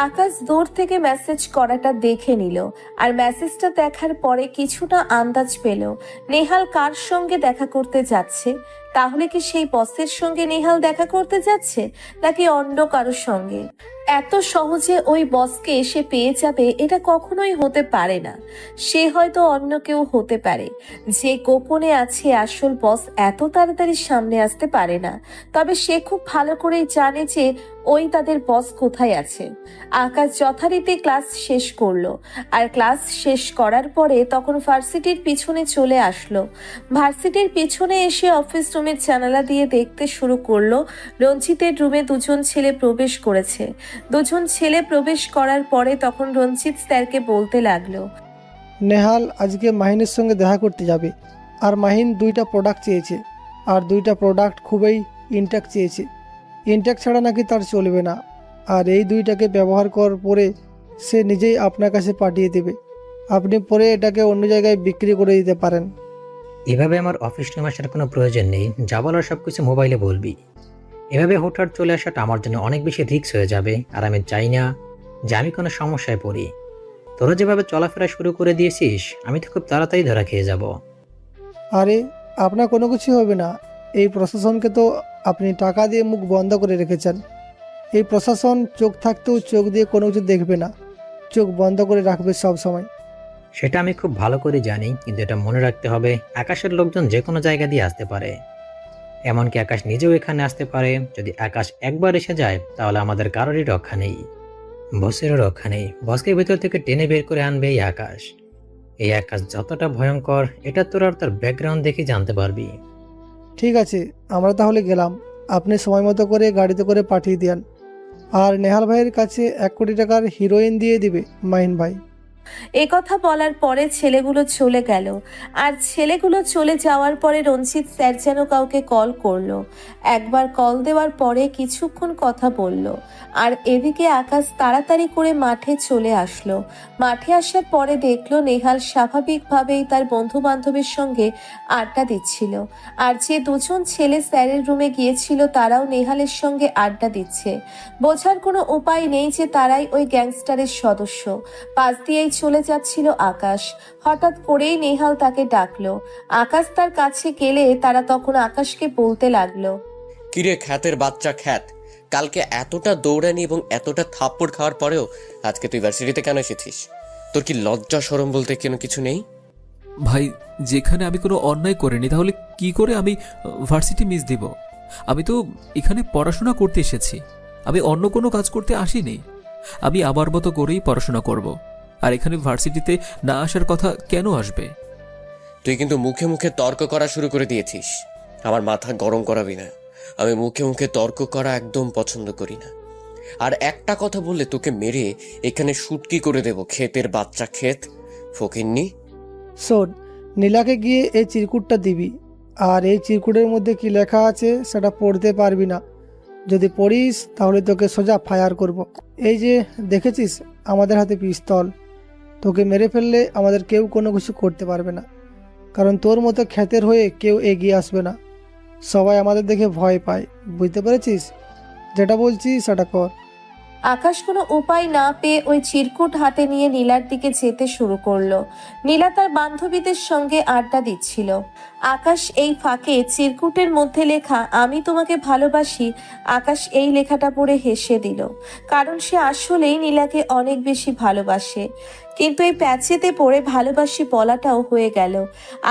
আকাশ দূর থেকে মেসেজ করাটা দেখে নিল, আর মেসেজটা দেখার পরে কিছুটা আন্দাজ পেল নেহাল কার সঙ্গে দেখা করতে যাচ্ছে। তাহলে কি সেই বসের সঙ্গে নেহাল দেখা করতে যাচ্ছে, নাকি অন্য কারোর সঙ্গে? এত সহজে ওই বসকে সে পেয়ে যাবে এটা কখনোই হতে পারে না। সে হয়তো অন্য কেউ হতে পারে। যে গোপনে আছে আসল বস এত তাড়াতাড়ি সামনে আসতে পারে না। তবে সে খুব ভালো করেই জানে যে ওই তাদের বস কোথায় আছে। আকাশ যথারীতি ক্লাস শেষ করলো, আর ক্লাস শেষ করার পরে তখন ভার্সিটির পিছনে চলে আসলো। ভার্সিটির পিছনে এসে অফিস রুমের জানালা দিয়ে দেখতে শুরু করলো রঞ্জিতের রুমে দুজন ছেলে প্রবেশ করেছে। দুজন ছেলে প্রবেশ করার পরে তখন রঞ্জিত স্যারকে বলতে লাগলো, নেহাল আজকে মাহিনের সঙ্গে দেখা করতে যাবে, আর মাহিন 2টা প্রোডাক্ট চেয়েছে, আর 2টা প্রোডাক্ট খুবই ইনট্যাক্ট চেয়েছে। ইনট্যাক্ট ছাড়া নাকি তার চলবে না, আর এই 2টাকে ব্যবহার করার পরে সে নিজেই আপনার কাছে পাঠিয়ে দেবে। আপনি পরে এটাকে অন্য জায়গায় বিক্রি করে দিতে পারেন। এভাবে আমার অফিস রুমে আসার কোনো প্রয়োজন নেই, যা বলার সব কিছু মোবাইলে বলবি। এভাবে হুটহাট চলে আসাটা আমার জন্য অনেক বেশি রিস্ক হয়ে যাবে, আর আমি চাই না যে আমি কোনো সমস্যায় পড়ি। তোরা যেভাবে চলাফেরা শুরু করে দিয়েছিস, আমি তো খুব তাড়াতাড়ি ধরা খেয়ে যাব। আরে আপনার কোনো কিছু হবে না। এই প্রশাসনকে তো আপনি টাকা দিয়ে মুখ বন্ধ করে রেখেছেন। এই প্রশাসন চোখ থাকতেও চোখ দিয়ে কোনো কিছু দেখবে না, চোখ বন্ধ করে রাখবে সব সময়। সেটা আমি খুব ভালো করে জানি, কিন্তু এটা মনে রাখতে হবে, আকাশের লোকজন যে কোনো জায়গা দিয়ে আসতে পারে। এমনকি আকাশ নিজেও এখানে আসতে পারে। যদি আকাশ একবার এসে যায়, তাহলে আমাদের কারোরই রক্ষা নেই, বসেরও রক্ষা নেই। বসকে ভেতর থেকে টেনে বের করে আনবে এই আকাশ। এই আকাশ যতটা ভয়ঙ্কর, এটা তোর তার ব্যাকগ্রাউন্ড দেখে জানতে পারবি। ঠিক আছে, আমরা তাহলে গেলাম। আপনি সময় মতো করে গাড়িতে করে পাঠিয়ে দিন। আর নেহাল ভাইয়ের কাছে 1 কোটি টাকার হিরোইন দিয়ে দিবে মাহিন ভাই। এ কথা বলার পরে ছেলেগুলো চলে গেল। আর ছেলেগুলো চলে যাওয়ার পরে রঞ্জিত স্যার যেন কাউকে কল করলো। একবার কল দেওয়ার পরে কিছুক্ষণ কথা বলল। আর এদিকে আকাশ তাড়াতাড়ি করে মাঠে চলে আসলো। মাঠে আসার পরে দেখলো নেহাল স্বাভাবিকভাবেই তার বন্ধু বান্ধবের সঙ্গে আড্ডা দিচ্ছিল। আর যে দুজন ছেলে স্যারের রুমে গিয়েছিল তারাও নেহালের সঙ্গে আড্ডা দিচ্ছে। বোঝার কোনো উপায় নেই যে তারাই ওই গ্যাংস্টারের সদস্য। পাশ দিয়েই চলে যাচ্ছিল আকাশ। হঠাৎ করেই নেহাল তাকে ডাকলো। আকাশ তার কাছে গেলে তারা তখন আকাশকে বলতে লাগলো, কিরে খ্যাতের বাচ্চা খ্যাত, কালকে এতটা দৌড়ানি এবং এতটা থাপ্পড় খাওয়ার পরেও আজকে তুই ভার্সিটিতে কেন এসেছিস? তোর কি লজ্জা শরম বলতে কোনো কিছু নেই? ভাই, যেখানে আমি কোনো অন্যায় করিনি, তাহলে কি করে আমি ভার্সিটি মিস দিব? আমি তো এখানে পড়াশোনা করতে এসেছি, আমি অন্য কোনো কাজ করতে আসিনি। আমি আমার মতো করেই পড়াশোনা করব। আর এখানে ভার্সিটিতে না আসার কথা কেন আসবে? তুই কিন্তু মুখে মুখে তর্ক করা শুরু করে দিয়েছিস। আমার মাথা গরম করাবি না। আমি মুখে মুখে তর্ক করা একদম পছন্দ করি না। আর একটা কথা বললে তোকে মেরে এখানে শুটকি করে দেব, ক্ষেতের বাচ্চা ক্ষেত ফকিন্নি। শোন, নীলাকে গিয়ে এই চিরকুটটা দিবি, আর এই চিরকুটের মধ্যে কি লেখা আছে সেটা পড়তে পারবি না। যদি পড়িস তাহলে তোকে সোজা ফায়ার করব। এই যে দেখেছিস আমাদের হাতে পিস্তল, তোকে মেরে ফেললে আমাদের কেউ কোনো কিছু করতে পারবে না, কারণ তোর মতো ক্ষেতের হয়ে কেউ এগিয়ে আসবে না। সবাই আমাদের দেখে ভয় পায়, বুঝতে পেরেছিস? যেটা বলছি সেটা কর। আকাশ কোনো উপায় না পেয়ে ওই চিরকুট হাতে নিয়ে নীলার দিকে যেতে শুরু করলো। নীলা তার বান্ধবীদের সঙ্গে আড্ডা দিচ্ছিল। আকাশ এই ফাঁকে চিরকুটের মধ্যে লেখা আমি তোমাকে ভালোবাসি, আকাশ এই লেখাটা পড়ে হেসে দিল, কারণ সে আসলেই নীলাকে অনেক বেশি ভালোবাসে। কিন্তু এই প্যাচেতে পড়ে ভালোবাসি বলাটাও হয়ে গেল।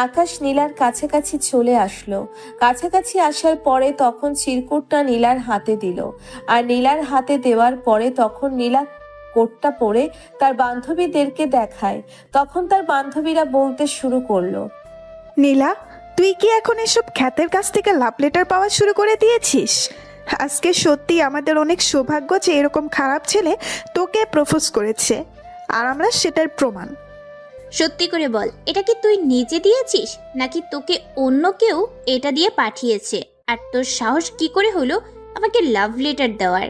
আকাশ নীলার কাছাকাছি চলে আসলো। কাছাকাছি আসার পরে তখন চিরকুটটা নীলার হাতে দিল। আর নীলার হাতে দেওয়ার পরে তখন নীলা কোটটা পরে তার বান্ধবীদেরকে দেখায়। তখন তার বান্ধবীরা বলতে শুরু করলো, নীলা, তুই কি এখন এসব খ্যাতের কাছ থেকে লাভ লেটার পাওয়া শুরু করে দিয়েছিস? আজকে সত্যি আমাদের অনেক সৌভাগ্য যে এরকম খারাপ ছেলে তোকে প্রপোজ করেছে, আর আমরা সেটার প্রমাণ। সত্যি করে বল, এটা কি তুই নিজে দিয়েছিস, নাকি তোকে অন্য কেউ এটা দিয়ে পাঠিয়েছে? আর তোর সাহস কি করে হলো আমাকে লাভ লেটার দেওয়ার?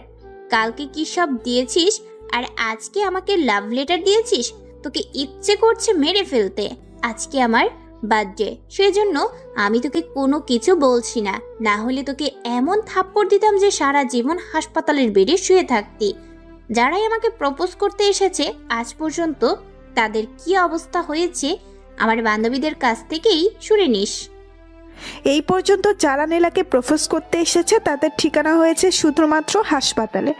কালকে কি সব দিয়েছিস, আর আজকে আমাকে লাভ লেটার দিয়েছিস? তোকে ইচ্ছে করছে মেরে ফেলতে। আজকে আমার বার্থডে, সেজন্য আমি তোকে কোনো কিছু বলছি না, না হলে তোকে এমন থাপ্পড় দিতাম যে সারা জীবন হাসপাতালের বেডে শুয়ে থাকতি। যারাই আমাকে প্রপোজ করতে এসেছে আজ পর্যন্ত তাদের কি অবস্থা হয়েছে আমার বান্ধবীদের কাছ থেকেই শুনে নিস। এই পর্যন্ত যারা নীলাকে প্রপোজ করতে এসেছে তাদের ঠিকানা হয়েছে শুধুমাত্র হাসপাতালে।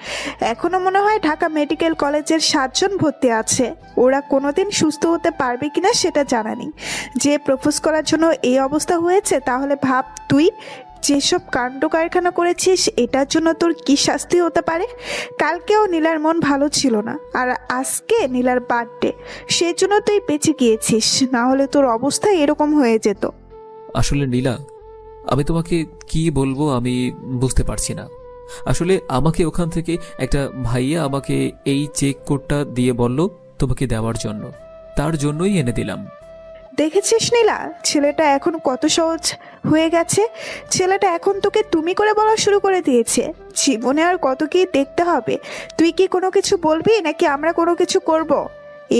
এখনো মনে হয় ঢাকা মেডিকেল কলেজের 7 জন ভর্তি আছে। ওরা কোনোদিন সুস্থ হতে পারবে কিনা সেটা জানা নেই। যে প্রপোজ করার জন্য এই অবস্থা হয়েছে, তাহলে ভাব তুই যেসব কাণ্ড কারখানা করেছিস এটার জন্য তোর কি শাস্তি হতে পারে। কালকেও নীলার মন ভালো ছিল না, আর আজকে নীলার বার্থডে, সেই জন্য তুই বেঁচে গিয়েছিস, না হলে তোর অবস্থা এরকম হয়ে যেত। আসলে নীলা, আমি তোমাকে কি বলবো আমি বুঝতে পারছি না। আসলে আমাকে ওখান থেকে একটা ভাইয়া আমাকে এই চেক কোডটা দিয়ে বলল তোমাকে দেওয়ার জন্য, তার জন্যই এনে দিলাম। দেখেছিস নীলা, ছেলেটা এখন কত সহজ হয়ে গেছে। ছেলেটা এখন তোকে তুমি করে বলা শুরু করে দিয়েছে। জীবনে আর কত কি দেখতে হবে। তুই কি কোনো কিছু বলবি নাকি আমরা কোনো কিছু করব?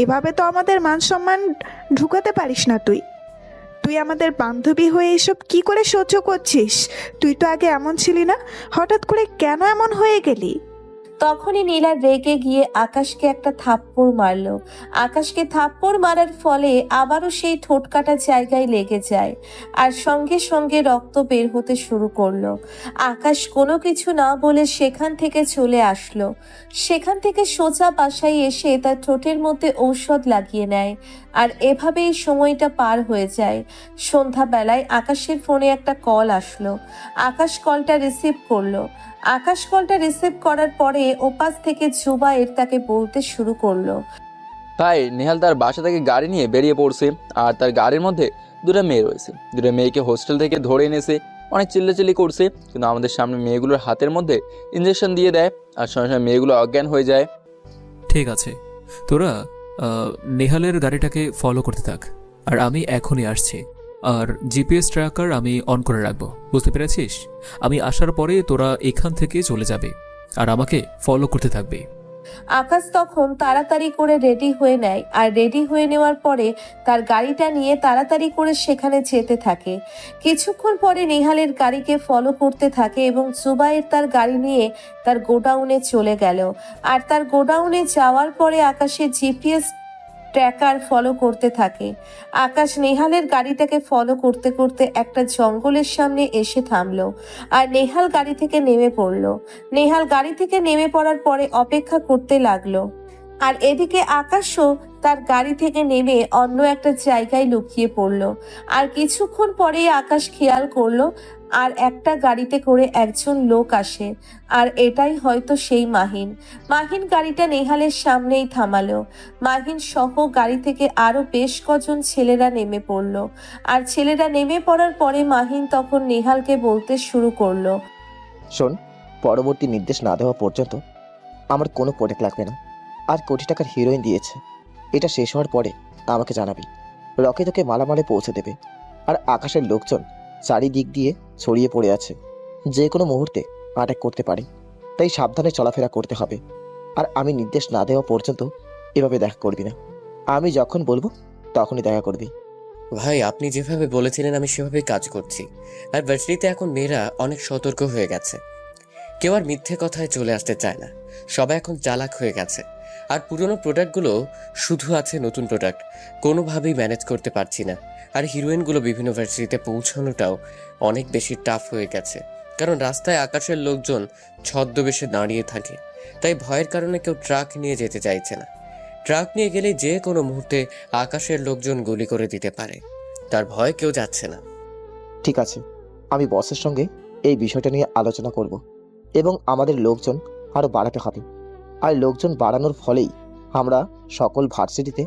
এভাবে তো আমাদের মান সম্মান ঢুকাতে পারিস না তুই। তুই আমাদের বান্ধবী হয়ে এসব কি করে সহ্য করছিস? তুই তো আগে এমন ছিলি না, হঠাৎ করে কেন এমন হয়ে গেলি? তখনই নীলা রেগে গিয়ে আকাশকে একটা থাপ্পড় মারলো। আকাশকে থাপ্পড় মারার ফলে আবারও সেই ঠোঁট কাটা জায়গায় লেগে যায়, আর সঙ্গে সঙ্গে রক্ত বের হতে শুরু করলো। আকাশ কোনো কিছু না বলে সেখান থেকে চলে আসলো। সেখান থেকে সোজা বাসায় এসে তার ঠোঁটের মধ্যে ঔষধ লাগিয়ে নেয়। আর এভাবেই সময়টা পার হয়ে যায়। সন্ধ্যাবেলায় আকাশের ফোনে একটা কল আসলো। আকাশ কলটা রিসিভ করলো। আকাশ কলটা রিসিভ করার পরে ওপাশ থেকে জুবায়ের তাকে বলতে শুরু করলো, ভাই নেহাল তার বাসা থেকে গাড়ি নিয়ে বেরিয়ে পড়ছে, আর তার গাড়ির মধ্যে 2টা মেয়ে রয়েছে। 2টা মেয়েকে হোস্টেল থেকে ধরে এনেছে, অনেক চিল্লাচিল্লি করছে, কিন্তু আমাদের সামনে মেয়েগুলোর হাতের মধ্যে ইঞ্জেকশন দিয়ে দেয়, আর সঙ্গে সঙ্গে মেয়েগুলো অজ্ঞান হয়ে যায়। ঠিক আছে, তোরা নেহালের গাড়িটাকে ফলো করতে থাক, আর আমি এখনই আসছি। আর জিপিএস ট্র্যাকার আমি অন করে রাখবো, বুঝতে পেরেছিস? আমি আসার পরে তোরা এখান থেকে চলে যাবে আর আমাকে ফলো করতে থাকবে। আকাশ তখন তাড়াতাড়ি করে রেডি হয়ে নেয়, আর রেডি হয়ে নেওয়ার পরে তার গাড়িটা নিয়ে তাড়াতাড়ি করে সেখানে যেতে থাকে। কিছুক্ষণ পরে নেহালের গাড়িকে ফলো করতে থাকে এবং জুবায়ের তার গাড়ি নিয়ে তার গোডাউনে চলে গেল। আর তার গোডাউনে যাওয়ার পরে আকাশের জিপিএস ট্র্যাকার ফলো করতে থাকে। আকাশ নেহালের গাড়িটাকে ফলো করতে করতে একটা জঙ্গলের সামনে এসে থামলো, আর নেহাল গাড়ি থেকে নেমে পড়লো। নেহাল গাড়ি থেকে নেমে পড়ার পরে অপেক্ষা করতে লাগলো, আর এদিকে আকাশও তার গাড়ি থেকে নেমে অন্য একটা জায়গায় লুকিয়ে পড়লো। আর কিছুক্ষণ পরেই আকাশ খেয়াল করলো আর একটা গাড়িতে করে একজন লোক আসে, আর এটাই হয়তো সেই মাহিন। মাহিন গাড়িটা নেহালের সামনেই থামালো। মাহিন সহ গাড়ি থেকে আরো বেশ কজন ছেলেরা নেমে পড়লো। আর ছেলেরা নেমে পড়ার পরে মাহিন তখন নেহালকে বলতে শুরু করলো, শোন, পরবর্তী নির্দেশ না দেওয়া পর্যন্ত আমার কোনো প্রোডাক্ট লাগবে না। আর কোটি টাকার হিরোইন দিয়েছে, এটা শেষ হওয়ার পরে আমাকে জানাবি। রকে তোকে মালামালে পৌঁছে দেবে। আর আকাশের লোকজন চারিদিক দিয়ে ছড়িয়ে পড়ে আছে, যে কোনো মুহূর্তে অ্যাটাক করতে পারে, তাই সাবধানে চলাফেরা করতে হবে। আর আমি নির্দেশ না দেওয়া পর্যন্ত এভাবে দেখা করবি না। আমি যখন বলবো তখনই দেখা করবি। ভাই, আপনি যেভাবে বলেছিলেন আমি সেভাবে কাজ করছি। আর ভার্সিটিতে এখন মেয়েরা অনেক সতর্ক হয়ে গেছে, কেউ আর মিথ্যে কথায় চলে আসতে চায় না, সবাই এখন চালাক হয়ে গেছে। আর পুরনো প্রোডাক্টগুলো শুধু আছে, নতুন প্রোডাক্ট কোনোভাবেই ম্যানেজ করতে পারছি না। আর হিরোইনগুলো বিভিন্ন ভার্সিটিতে পৌঁছানোটাও অনেক বেশি টাফ হয়ে গেছে, কারণ রাস্তায় আকাশের লোকজন ছদ্মবেশে দাঁড়িয়ে থাকে, তাই ভয়ের কারণে কেউ ট্রাক নিয়ে যেতে চাইছে না। ট্রাক নিয়ে গেলে যে কোনো মুহূর্তে আকাশের লোকজন গুলি করে দিতে পারে, তার ভয় কেউ যাচ্ছে না। ঠিক আছে, আমি বসের সঙ্গে এই বিষয়টা নিয়ে আলোচনা করব, এবং আমাদের লোকজন আরও বাড়াতে হবে। আর লোকজন বাড়ানোর ফলেই আমরা সকল ভার্সিটিতে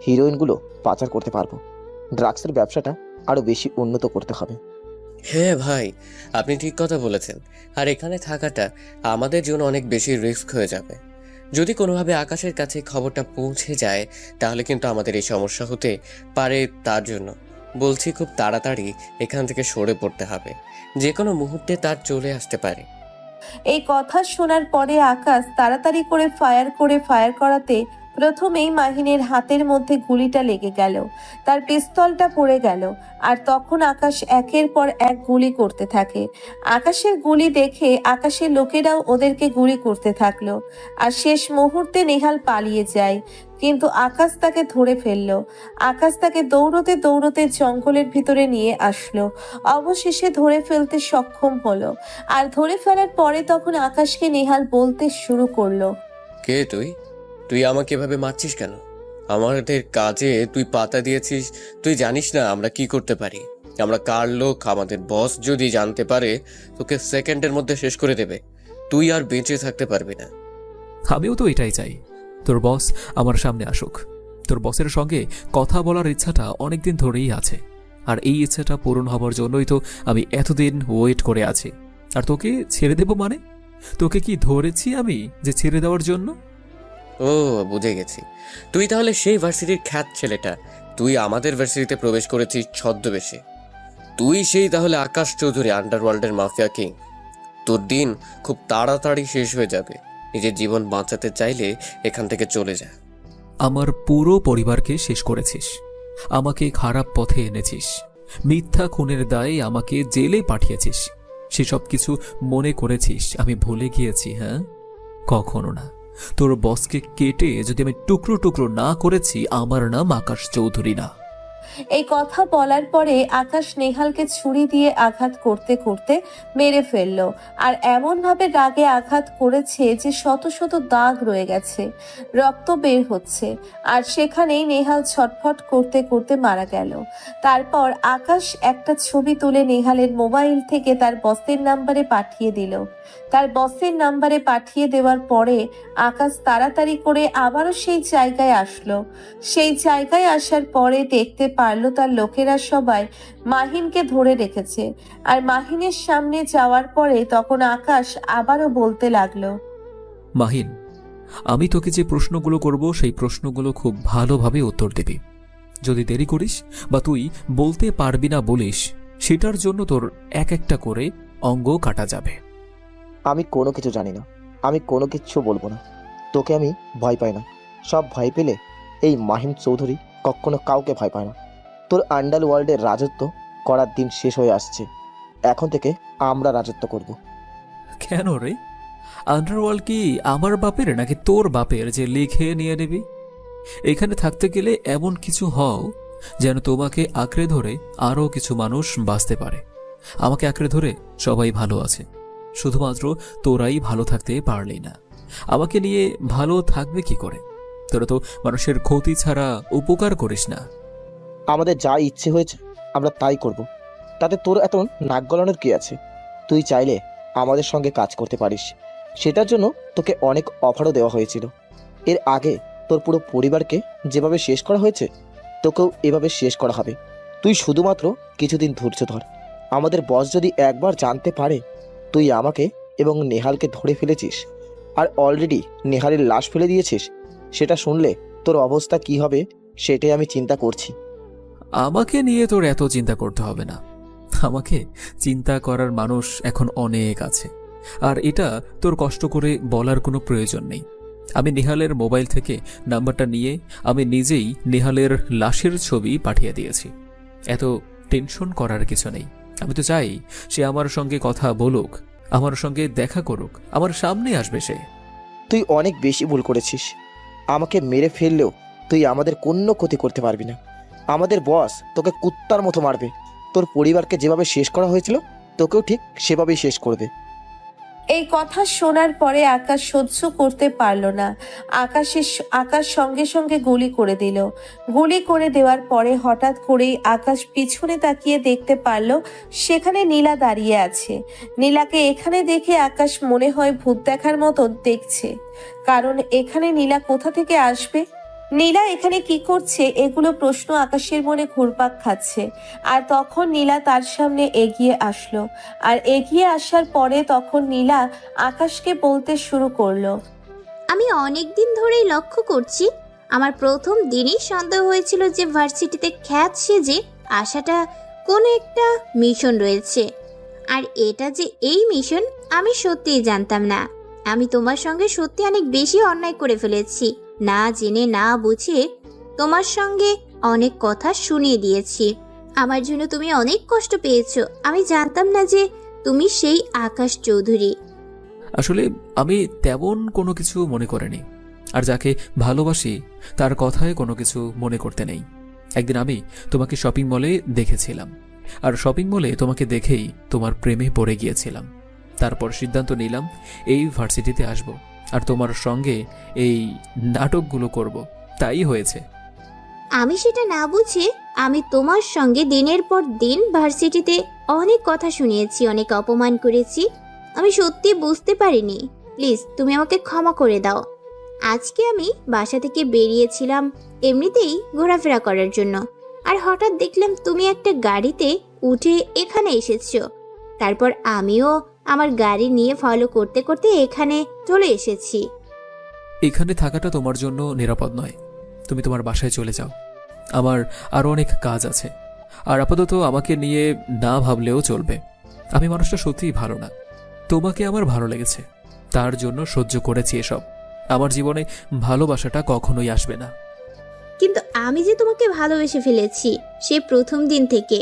হিরোইনগুলো পাচার করতে পারবো। ড্রাগসের ব্যবসাটা আরও বেশি উন্নত করতে হবে। হ্যাঁ ভাই, আপনি ঠিক কথা বলেছেন। আর এখানে থাকাটা আমাদের জন্য অনেক বেশি রিস্ক হয়ে যাবে। যদি কোনোভাবে আকাশের কাছে খবরটা পৌঁছে যায় তাহলে কিন্তু আমাদের এই সমস্যা হতে পারে। তার জন্য বলছি, খুব তাড়াতাড়ি এখান থেকে সরে পড়তে হবে, যে কোনো মুহূর্তে তার চলে আসতে পারে। এই কথা শোনার পরে আকাশ তাড়াতাড়ি করে ফায়ার করাতে প্রথমেই মাহিনের হাতের মধ্যে গুলিটা লেগে গেল, তার পিস্তলটা পড়ে গেল, আর তখন আকাশ একের পর এক গুলি করতে থাকে। আকাশের গুলি দেখে আকাশের লোকেরাও ওদেরকে গুলি করতে থাকলো, আর শেষ মুহূর্তে নেহাল পালিয়ে যায়, কিন্তু আকাশ তাকে ধরে ফেললো। আকাশ তাকে দৌড়তে দৌড়তে জঙ্গলের ভিতরে নিয়ে আসলো, অবশেষে ধরে ফেলতে সক্ষম হলো। আর ধরে ফেলার পরে তখন আকাশকে নেহাল বলতে শুরু করলো, কে তুই? তুই আমাকে এভাবে মারছিস কেন? আমাদের কাজে তুই পাতা দিয়েছিস, তুই জানিস না আমরা কি করতে পারি? আমরা কার লোক? আমাদের বস যদি জানতে পারে তোকে সেকেন্ডের মধ্যে শেষ করে দেবে, তুই আর বেঁচে থাকতে পারবি না। আমিও তো এটাই চাই, তোর বস আমার সামনে আসুক। তোর বসের সঙ্গে কথা বলার ইচ্ছাটা অনেকদিন ধরেই আছে, আর এই ইচ্ছাটা পূরণ হবার জন্যই তো আমি এতদিন ওয়েট করে আছি। আর তোকে ছেড়ে দেব মানে? তোকে কি ধরেছি আমি যে ছেড়ে দেওয়ার জন্য? ও, বুঝে গেছি। তুই তাহলে সেই ভার্সিটির খ্যাত ছেলেটা, তুই আমাদের ভার্সিটিতে প্রবেশ করেছিস ছদ্মবেশে। তুই সেই তাহলে আকাশ চৌধুরী, আন্ডারওয়ার্ল্ডের মাফিয়া কিং। তোর দিন খুব তাড়াতাড়ি শেষ হয়ে যাবে। নিজের জীবন বাঁচাতে চাইলে এখান থেকে চলে যা। আমার পুরো পরিবারকে শেষ করেছিস, আমাকে খারাপ পথে এনেছিস, মিথ্যা খুনের দায়ে আমাকে জেলে পাঠিয়েছিস। সেসব কিছু মনে করেছিস আমি ভুলে গিয়েছি? হ্যাঁ, কখনো না। তোর বসকে কেটে যদি আমি টুকরো টুকরো না করেছি, আমার নাম আকাশ চৌধুরী না। এই কথা বলার পরে আকাশ নেহালকে ছুরি দিয়ে আঘাত করতে করতে মেরে ফেললো, আর এমন ভাবে রাগে আঘাত করেছে যে শত শত দাগ রয়ে গেছে, রক্ত বের হচ্ছে, আর সেখানেই নেহাল ছটফট করতে করতে মারা গেল। তারপর আকাশ একটা ছবি তুলে নেহালের মোবাইল থেকে তার বসের নাম্বারে পাঠিয়ে দিল। তার বসের নাম্বারে পাঠিয়ে দেওয়ার পরে আকাশ তাড়াতাড়ি করে আবারও সেই জায়গায় আসলো। সেই জায়গায় আসার পরে দেখতে পারলো তার লোকেরা সবাই মাহিনকে ধরে রেখেছে, আর মাহিনের সামনে যাওয়ার পরে তখন আকাশ আবারও বলতে লাগলো, মাহিন, আমি তোকে যে প্রশ্নগুলো করব সেই প্রশ্নগুলো খুব ভালোভাবে উত্তর দিবি। যদি দেরি করিস বা তুই বলতে পারবি না বলিস, সেটার জন্য তোর এক একটা করে অঙ্গ কাটা যাবে। আমি কোনো কিছু জানি না, আমি কোনো কিচ্ছু বলবো না। তোকে আমি ভয় পাই না, সব ভয় পেলে এই মাহিম চৌধুরী কখনো কাউকে ভয় পায় না। তোর আন্ডারওয়ার্ল্ডের রাজত্ব করার দিন শেষ হয়ে আসছে, এখন থেকে আমরা রাজত্ব করব। কেন রে? আন্ডারওয়ার্ল্ড কি আমার বাপের নাকি তোর বাপের যে লিখে নিয়ে নিবি? এখানে থাকতে গেলে এমন কিছু হও যেন তোমাকে আঁকড়ে ধরে আরও কিছু মানুষ বাঁচতে পারে। আমাকে আঁকড়ে ধরে সবাই ভালো আছে, শুধুমাত্র তোরাই ভালো থাকতে পারলি না। আমাকে নিয়ে ভালো থাকবে কি করে? তোরা তো মানুষের ক্ষতি ছাড়া উপকার করিস না। আমাদের যা ইচ্ছে হয়েছে আমরা তাই করব, তাতে তোর এত নাক গলানোর কি আছে? তুই চাইলে আমাদের সঙ্গে কাজ করতে পারিস, সেটার জন্য তোকে অনেক অফারও দেওয়া হয়েছিল। এর আগে তোর পুরো পরিবারকে যেভাবে শেষ করা হয়েছে, তোকেও এভাবে শেষ করা হবে। তুই শুধুমাত্র কিছুদিন ধৈর্য ধর। আমাদের বস যদি একবার জানতে পারে তুই আমাকে এবং নেহালকে ধরে ফেলেছিস আর অলরেডি নেহালের লাশ ফেলে দিয়েছিস, সেটা শুনলে তোর অবস্থা কি হবে সেটাই আমি চিন্তা করছি। আমাকে নিয়ে তোর এত চিন্তা করতে হবে না, আমাকে চিন্তা করার মানুষ এখন অনেক আছে, আর এটা তোর কষ্ট করে বলার কোনো প্রয়োজন নেই। আমি নেহালের মোবাইল থেকে নাম্বারটা নিয়ে আমি নিজেই নেহালের লাশের ছবি পাঠিয়ে দিয়েছি। এত টেনশন করার কিছু নেই। আমি তো চাই সে আমার সঙ্গে কথা বলুক, আমার সঙ্গে দেখা করুক, আমার সামনে আসবে সে। তুই অনেক বেশি ভুল করেছিস। আমাকে মেরে ফেললেও তুই আমাদের কোনো ক্ষতি করতে পারবি না। আমাদের বস তোকে কুত্তার মতো মারবে। তোর পরিবারকে যেভাবে শেষ করা হয়েছিল তোকেও ঠিক সেভাবেই শেষ করবে। এই কথা শোনার পরে আকাশ সহ্য করতে পারলো না। আকাশ সঙ্গে সঙ্গে গুলি করে দিল। গুলি করে দেওয়ার পরে হঠাৎ করেই আকাশ পিছনে তাকিয়ে দেখতে পারলো সেখানে নীলা দাঁড়িয়ে আছে। নীলাকে এখানে দেখে আকাশ মনে হয় ভূত দেখার মতো দেখছে, কারণ এখানে নীলা কোথা থেকে আসবে? নীলা এখানে কি করছে? এগুলো প্রশ্ন আকাশের মনে ঘুরপাক খাচ্ছে। আর তখন নীলা তার সামনে এগিয়ে আসলো, আর এগিয়ে আসার পরে তখন নীলা আকাশকে বলতে শুরু করলো, আমি অনেক দিন ধরেই লক্ষ্য করছি, আমার প্রথম দিনই সন্দেহ হয়েছিল যে ভার্সিটিতে খ্যাত সেজে আসাটা কোনো একটা মিশন রয়েছে। আর এটা যে এই মিশন আমি সত্যিই জানতাম না। আমি তোমার সঙ্গে সত্যি অনেক বেশি অন্যায় করে ফেলেছি। না জেনে না বুঝে তোমার সঙ্গে অনেক কথা শুনিয়ে দিয়েছি। আমার জন্য তুমি অনেক কষ্ট পেয়েছো। আমি জানতাম না যে তুমি সেই আকাশ চৌধুরী। আসলে আমি তেমন কোনো কিছু মনে করিনি, আর যাকে ভালোবাসি তার কথায় কোনো কিছু মনে করতে নেই। একদিন আমি তোমাকে শপিং মলে দেখেছিলাম, আর শপিং মলে তোমাকে দেখেই তোমার প্রেমে পড়ে গিয়েছিলাম। তারপর সিদ্ধান্ত নিলাম এই ভার্সিটিতে আসব, আর তোমার সঙ্গে এই নাটকগুলো করব। তাই হয়েছে। আমি সেটা না বুঝে আমি তোমার সঙ্গে দিনের পর দিন ভার্সিটিতে অনেক কথা শুনিয়েছি, অনেক অপমান করেছি। আমি সত্যি বুঝতে পারিনি। প্লিজ তুমি আমাকে ক্ষমা করে দাও। আজকে আমি বাসা থেকে বেরিয়েছিলাম এমনিতেই ঘোরাফেরা করার জন্য, আর হঠাৎ দেখলাম তুমি একটা গাড়িতে উঠে এখানে এসেছো। তারপর আমিও আমার গাড়ি নিয়ে ফলো করতে করতে এখানে চলে এসেছি। এখানে থাকাটা তোমার জন্য নিরাপদ নয়। তুমি তোমার বাসায় চলে যাও, আমার আরও অনেক কাজ আছে। আর আপাতত আমাকে নিয়ে না ভাবলেও চলবে। আমি মানুষটা সত্যিই ভালো না, তোমাকে আমার ভালো লেগেছে, তার জন্য সহ্য করেছি এসব। আমার জীবনে ভালোবাসাটা কখনোই আসবে না। কিন্তু আমি যে তোমাকে ভালোবেসে ফেলেছি সে প্রথম দিন থেকে,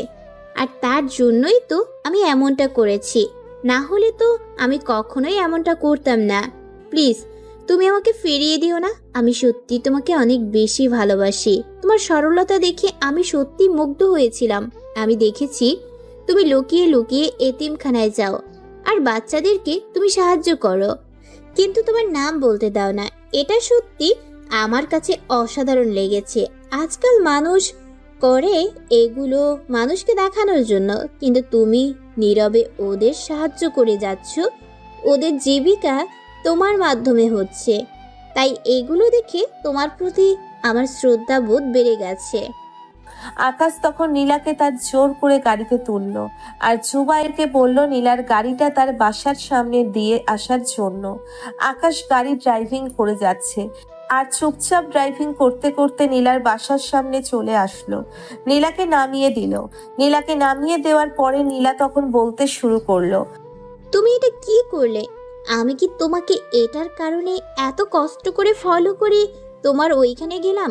আর তার জন্যই তো আমি এমনটা করেছি। না হলে তো আমি কখনোই এমনটা করতাম না। প্লিজ তুমি আমাকে ফিরিয়ে দিও না। আমি সত্যি তোমাকে অনেক বেশি ভালোবাসি। তোমার সরলতা দেখে আমি সত্যি মুগ্ধ হয়েছিলাম। আমি দেখেছি তুমি লুকিয়ে লুকিয়ে এতিমখানায় যাও আর বাচ্চাদেরকে তুমি সাহায্য করো, কিন্তু তোমার নাম বলতে দাও না। এটা সত্যি আমার কাছে অসাধারণ লেগেছে। আজকাল মানুষ করে এগুলো মানুষকে দেখানোর জন্য, কিন্তু তুমি নীরবে ওদের সাহায্য করে যাচ্ছ। ওদের জীবিকা তোমার মাধ্যমে হচ্ছে, তাই এগুলো দেখে তোমার প্রতি আমার শ্রদ্ধাবোধ বেড়ে গেছে। আকাশ তখন নীলাকে তার জোর করে গাড়িতে তুললো আর জুবাইরকে বলল নীলার গাড়িটা তার বাসার সামনে দিয়ে আসার জন্য। আকাশ গাড়ি ড্রাইভিং করে যাচ্ছে আর চুপচাপ ড্রাইভিং করতে করতে নীলার বাসার সামনে চলে আসলো। নীলাকে নামিয়ে দিল। নীলাকে নামিয়ে দেওয়ার পরে নীলা তখন বলতে শুরু করলো, তুমি এটা কি করলে? আমি কি তোমাকে এটার কারণে এত কষ্ট করে ফলো করে তোমার ওইখানে গেলাম?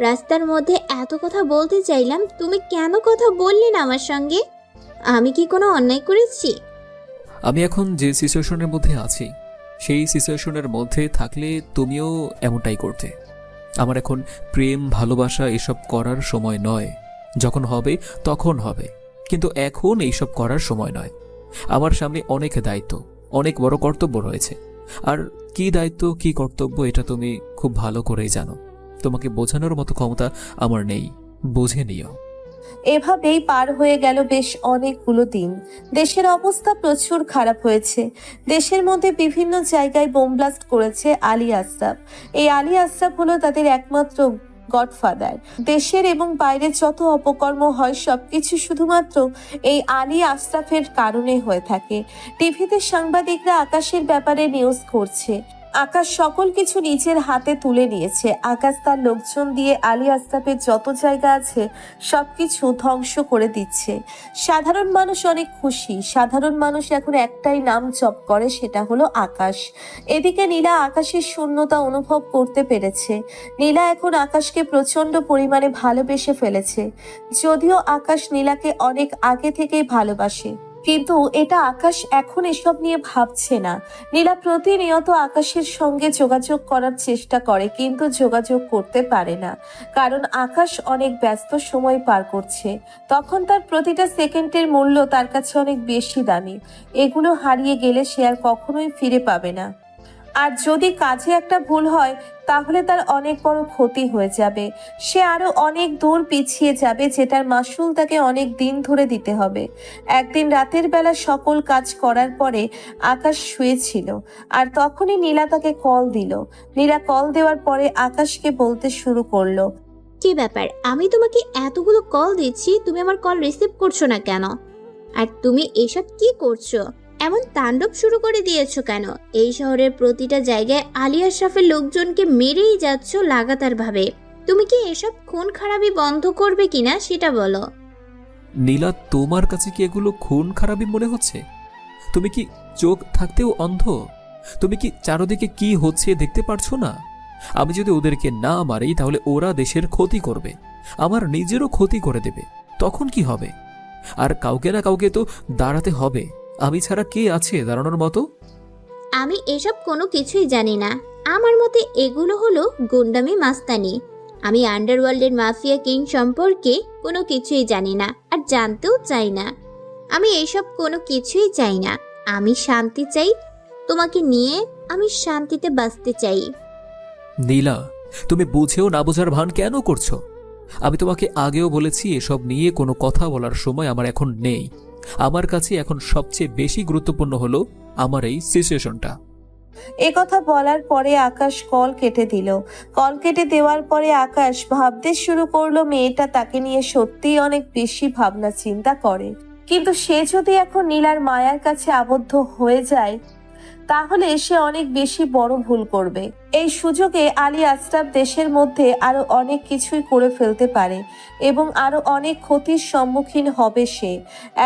রাস্তার মধ্যে এত কথা বলতে চাইলাম, তুমি কেন কথা বললে না আমার সঙ্গে? আমি কি কোনো অন্যায় করেছি? আমি এখন যে সিচুয়েশনের মধ্যে আছি সেই সিচুয়েশনের মধ্যে থাকলে তুমিও এমনটাই করতে। আমার এখন প্রেম ভালোবাসা এসব করার সময় নয়। যখন হবে তখন হবে, কিন্তু এখন এইসব করার সময় নয়। আমার সামনে অনেক দায়িত্ব, অনেক বড় কর্তব্য রয়েছে। আর কি দায়িত্ব কি কর্তব্য এটা তুমি খুব ভালো করেই জানো। তোমাকে বোঝানোর মতো ক্ষমতা আমার নেই, বুঝে নিও। এভাবেই পার হয়ে গেল বেশ অনেকগুলো দিন। দেশের অবস্থা প্রচুর খারাপ হয়েছে। দেশের মধ্যে বিভিন্ন জায়গায় বোম ব্লাস্ট করেছে আলী আশরাফ। এই আলী আশরাফ হলো তাদের একমাত্র গডফাদার। দেশের এবং বাইরে যত অপকর্ম হয় সবকিছু শুধুমাত্র এই আলী আশরাফের কারণে হয়ে থাকে। টিভিতে সাংবাদিকরা আকাশের ব্যাপারে নিউজ করছে। আকাশ সকল কিছু নিজের হাতে তুলে নিয়েছে। আকাশ তার লোকজন দিয়ে আলী আশরাফের যত জায়গা আছে সবকিছু ধ্বংস করে দিচ্ছে। সাধারণ মানুষ অনেক খুশি। সাধারণ মানুষ এখন একটাই নাম জপ করে, সেটা হলো আকাশ। এদিকে নীলা আকাশের শূন্যতা অনুভব করতে পেরেছে। নীলা এখন আকাশকে প্রচন্ড পরিমাণে ভালোবেসে ফেলেছে। যদিও আকাশ নীলাকে অনেক আগে থেকেই ভালোবাসে, কিন্তু এটা আকাশ এখন এসব নিয়ে ভাবছে না। নীলা প্রতিনিয়ত আকাশের সঙ্গে যোগাযোগ করার চেষ্টা করে, কিন্তু যোগাযোগ করতে পারে না, কারণ আকাশ অনেক ব্যস্ত সময় পার করছে। তখন তার প্রতিটা সেকেন্ডের মূল্য তার কাছে অনেক বেশি দামি। এগুলো হারিয়ে গেলে সে আর কখনোই ফিরে পাবে না। আর যদি কাজে একটা ভুল হয় তাহলে তার অনেক বড় ক্ষতি হয়ে যাবে। সে আরো অনেক দূর পিছিয়ে যাবে, যেটার মাসুল তাকে অনেক দিন ধরে দিতে হবে। একদিন রাতের বেলা সকল কাজ করার পরে আকাশ শুয়েছিল, আর তখনই নীলা তাকে কল দিল। নীলা কল দেওয়ার পরে আকাশকে বলতে শুরু করলো, কি ব্যাপার? আমি তোমাকে এতগুলো কল দিচ্ছি, তুমি আমার কল রিসিভ করছো না কেন? আর তুমি এসব কি করছো? এমন তাণ্ডব শুরু করে দিয়েছো কেন? এই শহরের প্রতিটা জায়গায় আলী আশরাফের লোকজনকে মেরেই যাচ্ছ লাগাতার ভাবে। তুমি কি এসব খুন খারাপি বন্ধ করবে কিনা সেটা বলো। নীলা, তোমার কাছে কি এগুলো খুন খারাপি মনে হচ্ছে? তুমি কি চোখ থাকতেও অন্ধ? তুমি কি চারদিকে কি হচ্ছে দেখতে পারছো না? আমি যদি ওদেরকে না মারি তাহলে ওরা দেশের ক্ষতি করবে, আমার নিজেরও ক্ষতি করে দেবে। তখন কি হবে? আর কাউকে না কাউকে তো দাঁড়াতে হবে। আমি ছাড়া কে আছে দাঁড়ানোর মতো? আমি এসব কোনো কিছুই জানি না। আমার মতে এগুলো হলো গুন্ডামি মাস্তানি। আমি আন্ডারওয়ার্ল্ডের মাফিয়া কিং সম্পর্কে কোনো কিছুই জানি না, আর জানতেও চাই না। আমি এসব কোনো কিছুই চাই না। আমি শান্তি চাই। তোমাকে নিয়ে আমি শান্তিতে বাঁচতে চাই। নীলা, তুমি বুঝেও না বোঝার ভান কেন করছো? আমি তোমাকে আগেও বলেছি এসব নিয়ে কোনো কথা বলার সময় আমার এখন নেই। আমার কাছে এখন সবচেয়ে বেশি গুরুত্বপূর্ণ হলো আমার এই সিচুয়েশনটা। কথা বলার পরে আকাশ কল কেটে দিল। কল কেটে দেওয়ার পরে আকাশ ভাবতে শুরু করলো মেয়েটা তাকে নিয়ে সত্যিই অনেক বেশি ভাবনা চিন্তা করে। কিন্তু সে যদি এখন নীলার মায়ার কাছে আবদ্ধ হয়ে যায় তাহলে সে অনেক বেশি বড় ভুল করবে। এই সুযোগে আলী আশরাফ দেশের মধ্যে আরো অনেক কিছুই করে ফেলতে পারে এবং আরো অনেক ক্ষতির সম্মুখীন হবে সে।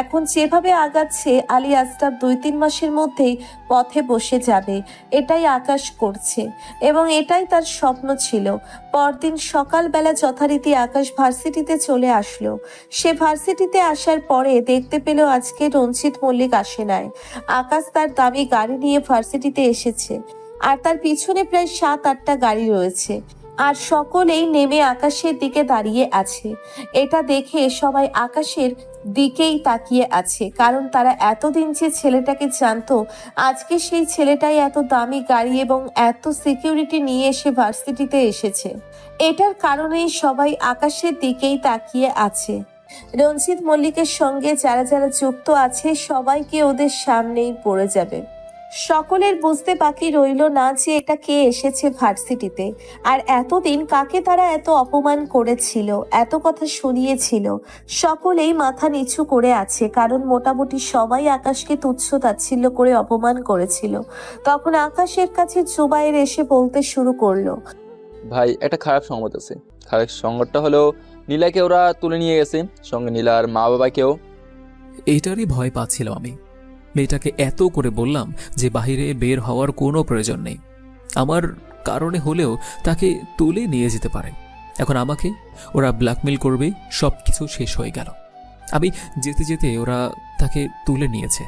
এখন যেভাবে আগাচ্ছে আলী আশরাফ 2-3 মাসের মধ্যেই পথে বসে যাবে, এটাই আকাশ করছে এবং এটাই তার স্বপ্ন ছিল। পরদিন সকালবেলা যথারীতি আকাশ ভার্সিটিতে চলে আসলো। সে ভার্সিটিতে আসার পরে দেখতে পেল আজকে রঞ্জিত মল্লিক আসে নাই। আকাশ তার দামি গাড়ি নিয়ে ভার্সিটিতে এসেছে আর তার পিছনে প্রায় 7-8টা গাড়ি রয়েছে আর সকলেই নেমে আকাশের দিকে দাঁড়িয়ে আছে। এটা দেখে সবাই আকাশের দিকেই তাকিয়ে আছে, কারণ তারা এতদিন যে ছেলেটাকে জানতো আজকে সেই ছেলেটাই এত দামি গাড়ি এবং এত সিকিউরিটি নিয়ে এসে ভার্সিটিতে এসেছে। এটার কারণেই সবাই আকাশের দিকেই তাকিয়ে আছে। রঞ্জিত মল্লিকের সঙ্গে যারা যারা যুক্ত আছে সবাইকে ওদের সামনেই পড়ে যাবে। সকলের বুঝতে বাকি রইল না যে এটা কে এসেছে ভার্সিটিতে আর এতদিন কাকে তারা এত অপমান করেছিল, এত কথা শুনিয়েছিল। সকলেই মাথা নিচু করে আছে, কারণ মোটামুটি সবাই আকাশকে তুচ্ছ তাচ্ছিল্য করে অপমান করেছিল। তখন আকাশের কাছে জুবাইর এসে বলতে শুরু করলো, ভাই একটা খারাপ সংবাদ আছে। খারাপ সংবাদটা হলো নীলাকে ওরা তুলে নিয়ে গেছে, সঙ্গে নীলার মা বাবাকেও। এইটারই ভয় পাচ্ছিলাম আমি। মেয়েটাকে এত করে বললাম যে বাইরে বের হওয়ার কোনো প্রয়োজন নেই, আমার কারণে হলেও তাকে তুলে নিয়ে যেতে পারে। এখন আমাকে ওরা ব্ল্যাকমেল করবে, সব কিছু শেষ হয়ে গেল। আমি যেতে যেতে ওরা তাকে তুলে নিয়েছে।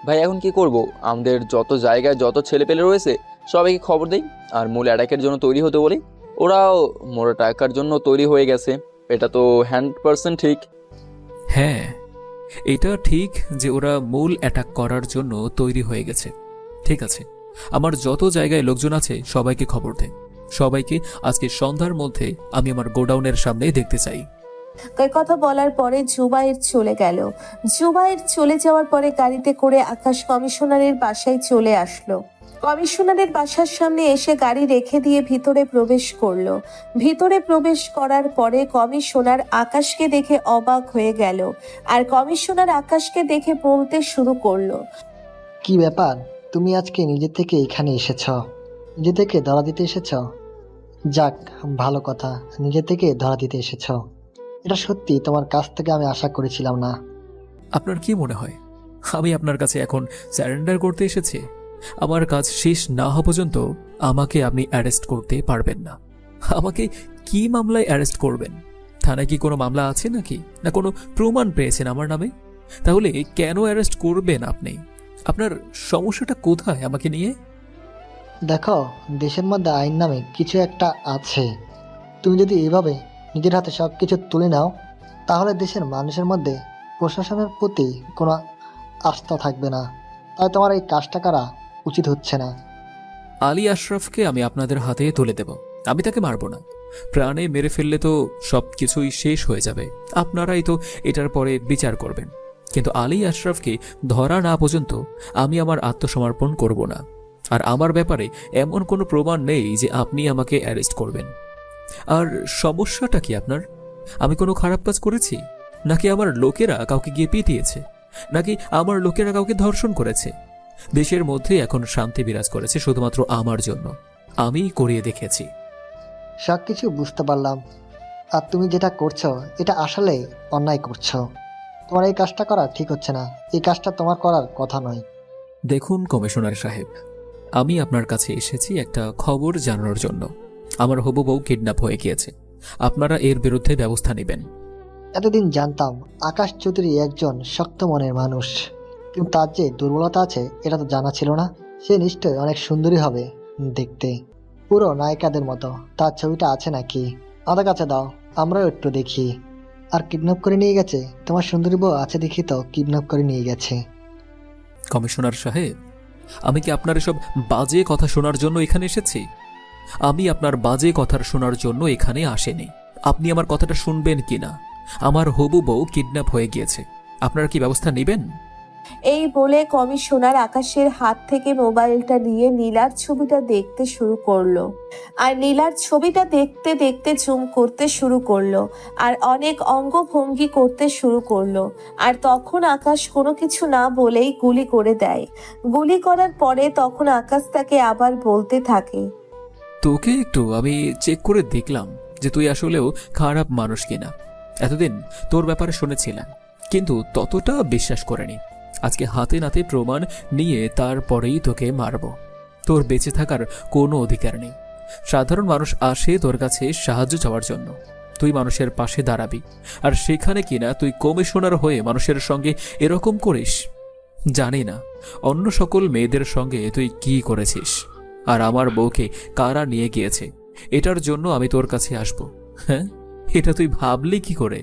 ভাই এখন কি করব? আমাদের যত জায়গায় যত ছেলেপেলে রয়েছে সবাইকে খবর দেই আর মূল অ্যাটাকের জন্য তৈরি হতে বলি। ওরাও মোড় টাকার জন্য তৈরি হয়ে গেছে, এটা তো 100% ঠিক। হ্যাঁ, এটা ঠিক যে ওরা মূল অ্যাটাক করার জন্য তৈরি হয়ে গেছে। ঠিক আছে, আমার যত জায়গায় লোকজন আছে সবাইকে খবর দে। সবাইকে আজকে সন্ধ্যার মধ্যে আমি আমার গোডাউনের সামনে দেখতে চাই। কথা বলার পরে জুবাইর চলে গেল। জুবাইর চলে যাওয়ার পরে গাড়িতে করে আকাশ কমিশনারের বাসায় চলে আসলো। কমিশনারের বাসার সামনে এসে গাড়ি রেখে দিয়ে ভিতরে প্রবেশ করলো। ভিতরে প্রবেশ করার পরে কমিশনার আকাশকে দেখে অবাক হয়ে গেল আর কমিশনার আকাশকে দেখে বলতে শুরু করলো, কি ব্যাপার, তুমি আজকে নিজে থেকে এখানে এসেছ? নিজে থেকে ধরা দিতে এসেছ? যাক, ভালো কথা, নিজে থেকে ধরা দিতে এসেছ। এটা সত্যি তোমার কাছ থেকে আমি আশা করেছিলাম না। আপনার কি মনে হয় আমি আপনার কাছে এখন স্যারেন্ডার করতে এসেছি? আমার কাজ শেষ না হওয়া পর্যন্ত আমাকে আপনি অ্যারেস্ট করতে পারবেন না। আমাকে কি মামলায় অ্যারেস্ট করবেন? থানায় কি কোনো মামলা আছে নাকি, না কোনো প্রমাণ পেয়েছেন আমার নামে? তাহলে কেন অ্যারেস্ট করবেন আপনি? আপনার সমস্যাটা কোথায় আমাকে নিয়ে? দেখো, দেশের মধ্যে আইন নামে কিছু একটা আছে। তুমি যদি এভাবে নিজের হাতে সব কিছু তুলে নাও তাহলে দেশের মানুষের মধ্যে প্রশাসনের প্রতি কোনো আস্থা থাকবে না। তাই তোমার এই কাজটা করা উচিত হচ্ছে না। আলী আশরাফকে আমি আপনাদের হাতে তুলে দেব। আমি তাকে মারব না। প্রাণে মেরে ফেললে তো সব কিছুই শেষ হয়ে যাবে, আপনারাই তো এটার পরে বিচার করবেন। কিন্তু আলী আশরাফকে ধরা না পর্যন্ত আমি আমার আত্মসমর্পণ করব না। আর আমার ব্যাপারে এমন কোনো প্রমাণ নেই যে আপনি আমাকে অ্যারেস্ট করবেন। আর সমস্যাটা কি আপনার? আমি কোনো খারাপ কাজ করেছি? নাকি আমার লোকেরা কাউকে গিয়ে পিটিয়েছে? নাকি আমার লোকেরা কাউকে ধর্ষণ করেছে? দেশের মধ্যে এখন শান্তি বিরাজ করেছে শুধুমাত্র আমার জন্য। আমি করিয়ে দেখেছি। সব কিছু বুঝতে পারলাম, আর তুমি যেটা করছো এটা আসলে অন্যায় করছো। তোমার এই কাজটা করা ঠিক হচ্ছে না। এই কাজটা তোমার করার কথা নয়। দেখুন কমিশনার সাহেব, আমি আপনার কাছে এসেছি একটা খবর জানানোর জন্য। আমার হবু বউ কিডন্যাপ হয়ে গিয়েছে। আপনারা এর বিরুদ্ধে ব্যবস্থা নেবেন। এতদিন জানতাম আকাশ চৌধুরী একজন শক্ত মনের মানুষ, কিন্তু তার যে দুর্বলতা আছে এটা তো জানা ছিল না। সে নিশ্চয়ই অনেক সুন্দরী হবে দেখতে, পুরো নায়িকাদের মতো। তার ছবিটা আছে নাকি? আমাদের কাছে দাও, আমরাও একটু দেখি। আর কিডন্যাপ করে নিয়ে গেছে? তোমার সুন্দরী বউ আছে দেখি তো কিডন্যাপ করে নিয়ে গেছে। কমিশনার সাহেব, আমি কি আপনার এসব বাজে কথা শোনার জন্য এখানে এসেছি? আমি আপনার বাজে কথা শোনার জন্য এখানে আসেনি। আপনি আমার কথাটা শুনবেন কিনা? আমার হবু বউ কিডন্যাপ হয়ে গিয়েছে। আপনারা কি ব্যবস্থা নেবেন? এই বলে কমিশনার আকাশের হাত থেকে মোবাইলটা নিয়ে নীলার ছবিটা দেখতে শুরু করলো। আর নীলার ছবিটা দেখতে দেখতে জুম করতে শুরু করলো, আর অনেক অঙ্গভঙ্গি করতে শুরু করলো। আর তখন আকাশ কোনো কিছু না বলেই গুলি করে দেয়। গুলি করার পরে তখন আকাশ তাকে আবার বলতে থাকে, তোকে একটু আমি চেক করে দেখলাম যে তুই আসলেও খারাপ মানুষ কিনা। এতদিন তোর ব্যাপারে শুনেছিলাম, কিন্তু ততটা বিশ্বাস করিনি। আজকে হাতে নাতে প্রমাণ নিয়ে তারপরেই তোকে মারব। তোর বেঁচে থাকার কোনো অধিকার নেই। সাধারণ মানুষ আসে তোর কাছে সাহায্য চাওয়ার জন্য, তুই মানুষের পাশে দাঁড়াবি, আর সেখানে কিনা তুই কমিশনার হয়ে মানুষের সঙ্গে এরকম করিস। জানি না অন্য সকল মেয়েদের সঙ্গে তুই কি করেছিস, আর আমার বউকে কারা নিয়ে গিয়েছে এটার জন্য আমি তোর কাছে আসব। হ্যাঁ, এটা তুই ভাবলি কি করে?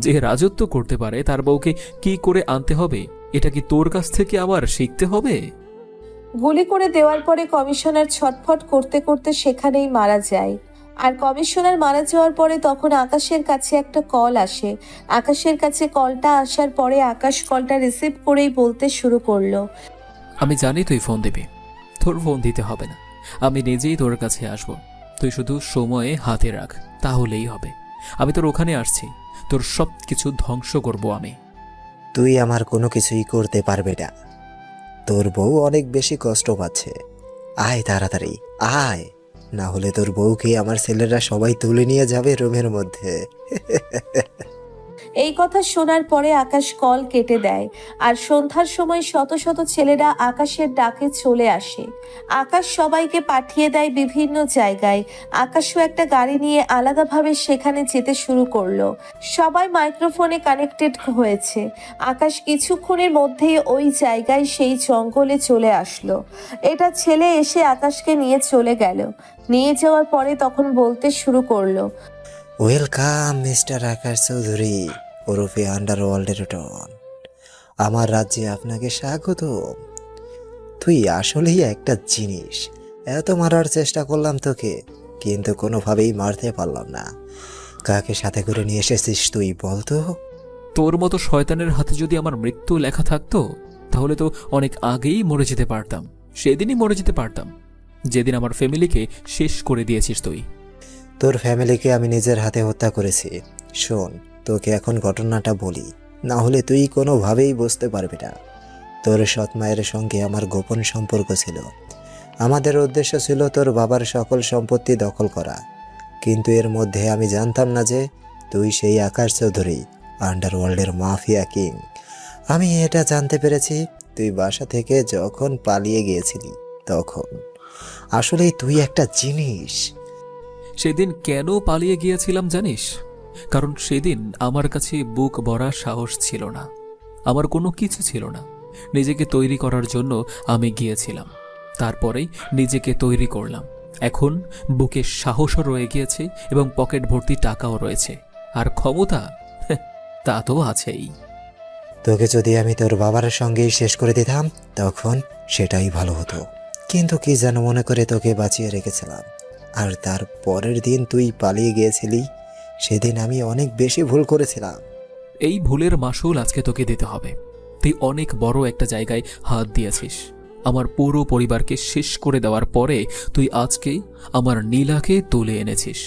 যে রাজত্ব করতে পারে তার বউকে কি করে আনতে হবে, এটা কি তোর কাছ থেকে আবার শিখতে হবে? গুলি করে দেওয়ার পরে কমিশনার ছটফট করতে করতে সেখানেই মারা যায়। আর কমিশনার মারা যাওয়ার পরে তখন আকাশের কাছে একটা কল আসে। আকাশের কাছে কলটা আসার পরে আকাশ কলটা রিসিভ করেই বলতে শুরু করলো, আমি জানি তুই ফোন দিবি, তোর ফোন দিতে হবে না, আমি নিজেই তোর কাছে আসব। তুই শুধু সময়ে হাতে রাখ, তাহলেই হবে। আমি তোর ওখানে আসছি, তোর সব কিছু ধ্বংস করব আমি। তুই আমার কোনো কিছুই করতে পারবে না। তোর বউ অনেক বেশি কষ্ট পাচ্ছে। আয় তাড়াতাড়ি আয়, না হলে তোর বউকে আমার ছেলেরা সবাই তুলে নিয়ে যাবে রুমের মধ্যে। এই কথা শোনার পরে আকাশ কল কেটে দেয়। আর সন্ধ্যার সময় শত শত ছেলেরা আকাশের ডাকে চলে আসে। আকাশ সবাইকে পাঠিয়ে দেয় বিভিন্ন জায়গায়। আকাশও একটা গাড়ি নিয়ে আলাদাভাবে সেখানে যেতে শুরু করলো। সবাই মাইক্রোফোনে কানেক্টেড হয়েছে। আকাশ কিছুক্ষণের মধ্যেই ওই জায়গায় সেই জঙ্গলে চলে আসলো। এটা ছেলে এসে আকাশকে নিয়ে চলে গেল। নিয়ে যাওয়ার পরে তখন বলতে শুরু করলো, ওয়েলকাম মিস্টার আকাশ চৌধুরী ওরফে আন্ডারওয়ার্ল্ডের ডন। আমার রাজ্যে আপনাকে স্বাগত। তুই আসলেই একটা জিনিস। এত মারার চেষ্টা করলাম তোকে, কিন্তু কোনোভাবেই মারতে পারলাম না। কাকে সাথে করে নিয়ে এসেছিস তুই বলতো? তোর মতো শয়তানের হাতে যদি আমার মৃত্যু লেখা থাকতো তাহলে তো অনেক আগেই মরে যেতে পারতাম। সেদিনই মরে যেতে পারতাম যেদিন আমার ফ্যামিলিকে শেষ করে দিয়েছিস তুই। তোর ফ্যামিলিকে আমি নিজের হাতে হত্যা করেছি। শোন, তোকে এখন ঘটনাটা বলি, না হলে তুই কোনোভাবেই বুঝতে পারবি না। তোর সৎ মায়ের সঙ্গে আমার গোপন সম্পর্ক ছিল। আমাদের উদ্দেশ্য ছিল তোর বাবার সকল সম্পত্তি দখল করা, কিন্তু এর মধ্যে আমি জানতাম না যে তুই সেই আকাশ চৌধুরী, আন্ডারওয়ার্ল্ডের মাফিয়া কিং। আমি এটা জানতে পেরেছি তুই বাসা থেকে যখন পালিয়ে গিয়েছিলি তখন। আসলেই তুই একটা জিনিস। সেদিন কেন পালিয়ে গিয়েছিলাম জানিস? কারণ সেদিন আমার কাছে বুক ভরা সাহস ছিল না, আমার কোনো কিছু ছিল না। নিজেকে তৈরি করার জন্য আমি গিয়েছিলাম, তারপরেই নিজেকে তৈরি করলাম। এখন বুকে সাহসও রয়ে গিয়েছে এবং পকেট ভর্তি টাকাও রয়েছে, আর ক্ষমতা তা তো আছেই। তোকে যদি আমি তোর বাবার সঙ্গেই শেষ করে দিতাম তখন সেটাই ভালো হতো, কিন্তু কি যেন মনে করে তোকে বাঁচিয়ে রেখেছিলাম। আর তার পরের দিন তুই পালিয়ে গিয়েছিলি, সেদিন আমি অনেক বেশি ভুল করেছিলাম। এই ভুলের মাসুল আজকে তোকে দিতে হবে। তুই অনেক বড় একটা জায়গায় হাত দিয়েছিস। আমার পুরো পরিবারকে শেষ করে দেওয়ার পরে তুই আজকে আমার নীলাকে তুলে এনেছিস।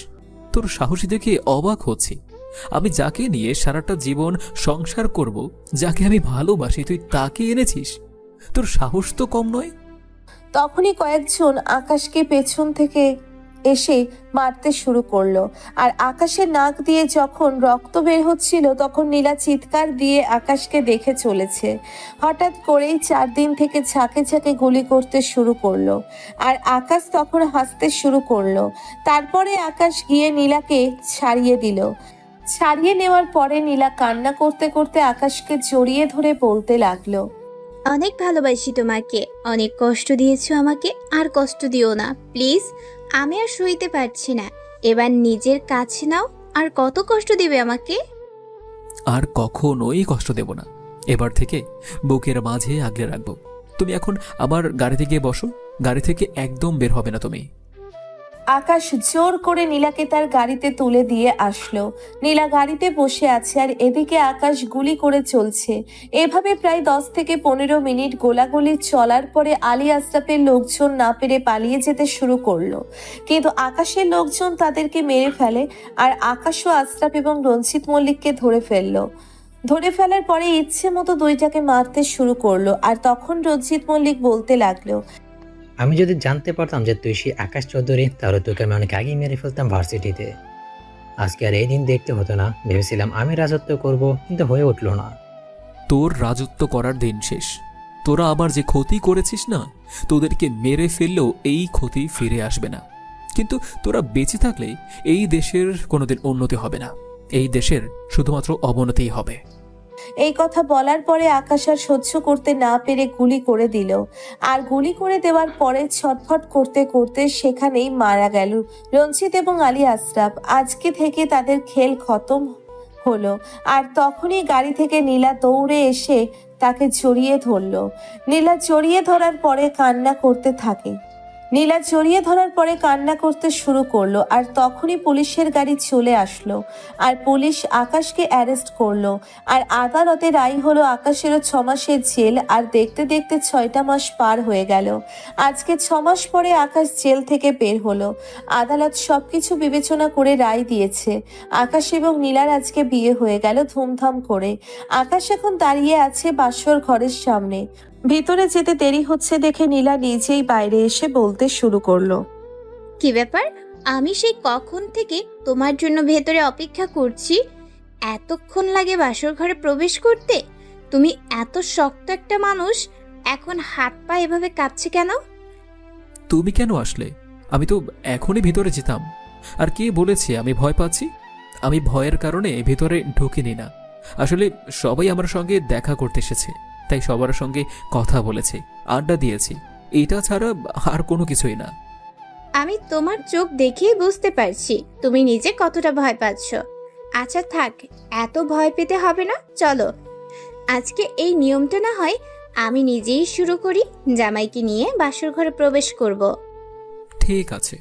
তোর সাহসী দেখে অবাক হচ্ছি। আমি যাকে নিয়ে সারাটা জীবন সংসার করব, যাকে আমি ভালোবাসি, তুই তাকে এনেছিস। তোর সাহস তো কম নয়। তখনই কয়েকজন আকাশকে পেছন থেকে এসে মারতে শুরু করলো। আর আকাশের নাক দিয়ে যখন রক্ত বের হচ্ছিল তখন নীলা চিৎকার দিয়ে আকাশকে দেখে চলেছে। হঠাৎ করেই 4 দিন থেকে ঝাঁকে ঝাঁকে গুলি করতে শুরু করলো। আর আকাশ তখন হাসতে শুরু করলো। তারপরে আকাশ গিয়ে নীলাকে ছাড়িয়ে দিল। ছাড়িয়ে নেওয়ার পরে নীলা কান্না করতে করতে আকাশকে জড়িয়ে ধরে বলতে লাগলো, অনেক ভালোবাসি তোমাকে, অনেক কষ্ট দিয়েছো আমাকে, আর কষ্ট দিও না প্লিজ। আমি আর সইতে পারছি না, এবার নিজের কাছে নাও। আর কত কষ্ট দিবে আমাকে? আর কখনোই কষ্ট দেব না। এবার থেকে বুকের মাঝে আগলে রাখবো। তুমি এখন আমার গাড়িতে গিয়ে বসো, গাড়ি থেকে একদম বের হবে না তুমি। আকাশ জোর করে নীলাকে তার গাড়িতে তুলে দিয়ে আসলো। নীলা গাড়িতে বসে আছে আর এদিকে আকাশ গুলি করে চলছে। এভাবে প্রায় 10 থেকে 15 মিনিট গোলাগুলি চলার পরে আলী আশরাফের লোকজন না পেরে পালিয়ে যেতে শুরু করলো। কিন্তু আকাশের লোকজন তাদেরকে মেরে ফেলে আর আকাশও আশরাফ এবং রঞ্জিত মল্লিককে ধরে ফেললো। ধরে ফেলার পরে ইচ্ছে মতো দুইটাকে মারতে শুরু করলো। আর তখন রঞ্জিত মল্লিক বলতে লাগলো, আমি যদি জানতে পারতাম যে তুই সেই আকাশ চৌধুরী, তাহলে তোকে আমি অনেক আগেই মেরে ফেলতাম ভার্সিটিতে। আজকে আর এই দিন দেখতে হতো না। ভেবেছিলাম আমি রাজত্ব করব, কিন্তু হয়ে উঠলো না। তোর রাজত্ব করার দিন শেষ। তোরা আবার যে ক্ষতি করেছিস না, তোদেরকে মেরে ফেললেও এই ক্ষতি ফিরে আসবে না। কিন্তু তোরা বেঁচে থাকলে এই দেশের কোনোদিন উন্নতি হবে না, এই দেশের শুধুমাত্র অবনতিই হবে। এই কথা বলার পরে আকাশ আর সহ্য করতে না পেরে গুলি করে দিল। আর গুলি করে দেওয়ার পরে ছটফট করতে করতে সেখানেই মারা গেল রঞ্জিত এবং আলী আশরাফ। আজকে থেকে তাদের খেল খতম হলো। আর তখনই গাড়ি থেকে নীলা দৌড়ে এসে তাকে জড়িয়ে ধরলো। নীলা জড়িয়ে ধরার পরে কান্না করতে থাকে। নীলা জড়িয়ে ধরার পরে কান্না করতে শুরু করলো। আর তখনই পুলিশের গাড়ি চলে আসলো আর পুলিশ আকাশকে অ্যারেস্ট করলো। আর আদালতে রায় হলো আকাশেরও 6 মাসের জেল। আর দেখতে দেখতে 6টা মাস পার হয়ে গেল। আজকে 6 মাস পরে আকাশ জেল থেকে বের হলো। আদালত সবকিছু বিবেচনা করে রায় দিয়েছে। আকাশ এবং নীলার আজকে বিয়ে হয়ে গেল ধুমধাম করে। আকাশ এখন দাঁড়িয়ে আছে বাসর ঘরের সামনে। ভিতরে যেতে দেরি হচ্ছে দেখে নীলা নিজেই বাইরে এসে বলতে শুরু করলো, কি ব্যাপার? আমি সেই কখন থেকে তোমার জন্য ভেতরে অপেক্ষা করছি। এতক্ষণ লাগে বাসর ঘরে প্রবেশ করতে? তুমি এত শক্ত একটা মানুষ, এখন হাত পা এভাবে কাঁপছে কেন? তুমি কেন আসলে? আমি তো এখনই ভিতরে যেতাম। আর কে বলেছে আমি ভয় পাচ্ছি? আমি ভয়ের কারণে ভিতরে ঢুকিনি না। আসলে সবাই আমার সঙ্গে দেখা করতে এসেছে, তাই সবার সঙ্গে কথা বলেছি, আড্ডা দিয়েছি। এটা ছাড়া আর কোনো কিছুই না। আমি তোমার চোখ দেখেই বুঝতে পারছি তুমি নিজে কতটা ভয় পাচ্ছ। আচ্ছা থাক, এত ভয় পেতে হবে না। চলো আজকে এই নিয়মটা না হয় আমি নিজেই শুরু করি। জামাইকে নিয়ে বাসর ঘরে প্রবেশ করব। ঠিক আছে,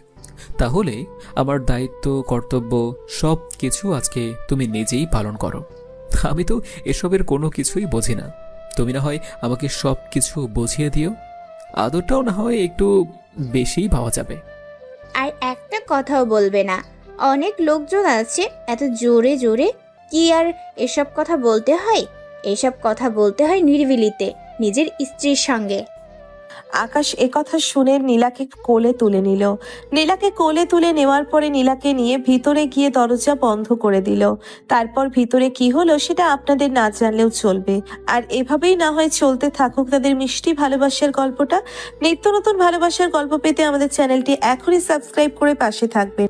তাহলে আমার দায়িত্ব কর্তব্য সব কিছু আজকে তুমি নিজেই পালন করো। আমি তো এসবের কোনো কিছুই বুঝি না। তুমি না হয় আমাকে সব কিছু বুঝিয়ে দিও। আদরটাও না হয় একটু বেশিই পাওয়া যাবে। আর একটা কথাও বলবে না। অনেক লোকজন আছে, এত জোরে জোরে কি আর এসব কথা বলতে হয়? এসব কথা বলতে হয় নিরিবিলিতে, নিজের স্ত্রীর সঙ্গে। আকাশ একথা শুনে নীলাকে কোলে তুলে নিল। নীলাকে কোলে তুলে নেওয়ার পরে নীলাকে নিয়ে ভিতরে গিয়ে দরজা বন্ধ করে দিল। তারপর ভিতরে কি হলো সেটা আপনাদের না জানলেও চলবে। আর এভাবেই না হয় চলতে থাকুক তাদের মিষ্টি ভালোবাসার গল্পটা। নিত্য নতুন ভালোবাসার গল্প পেতে আমাদের চ্যানেলটি এখনই সাবস্ক্রাইব করে পাশে থাকবেন।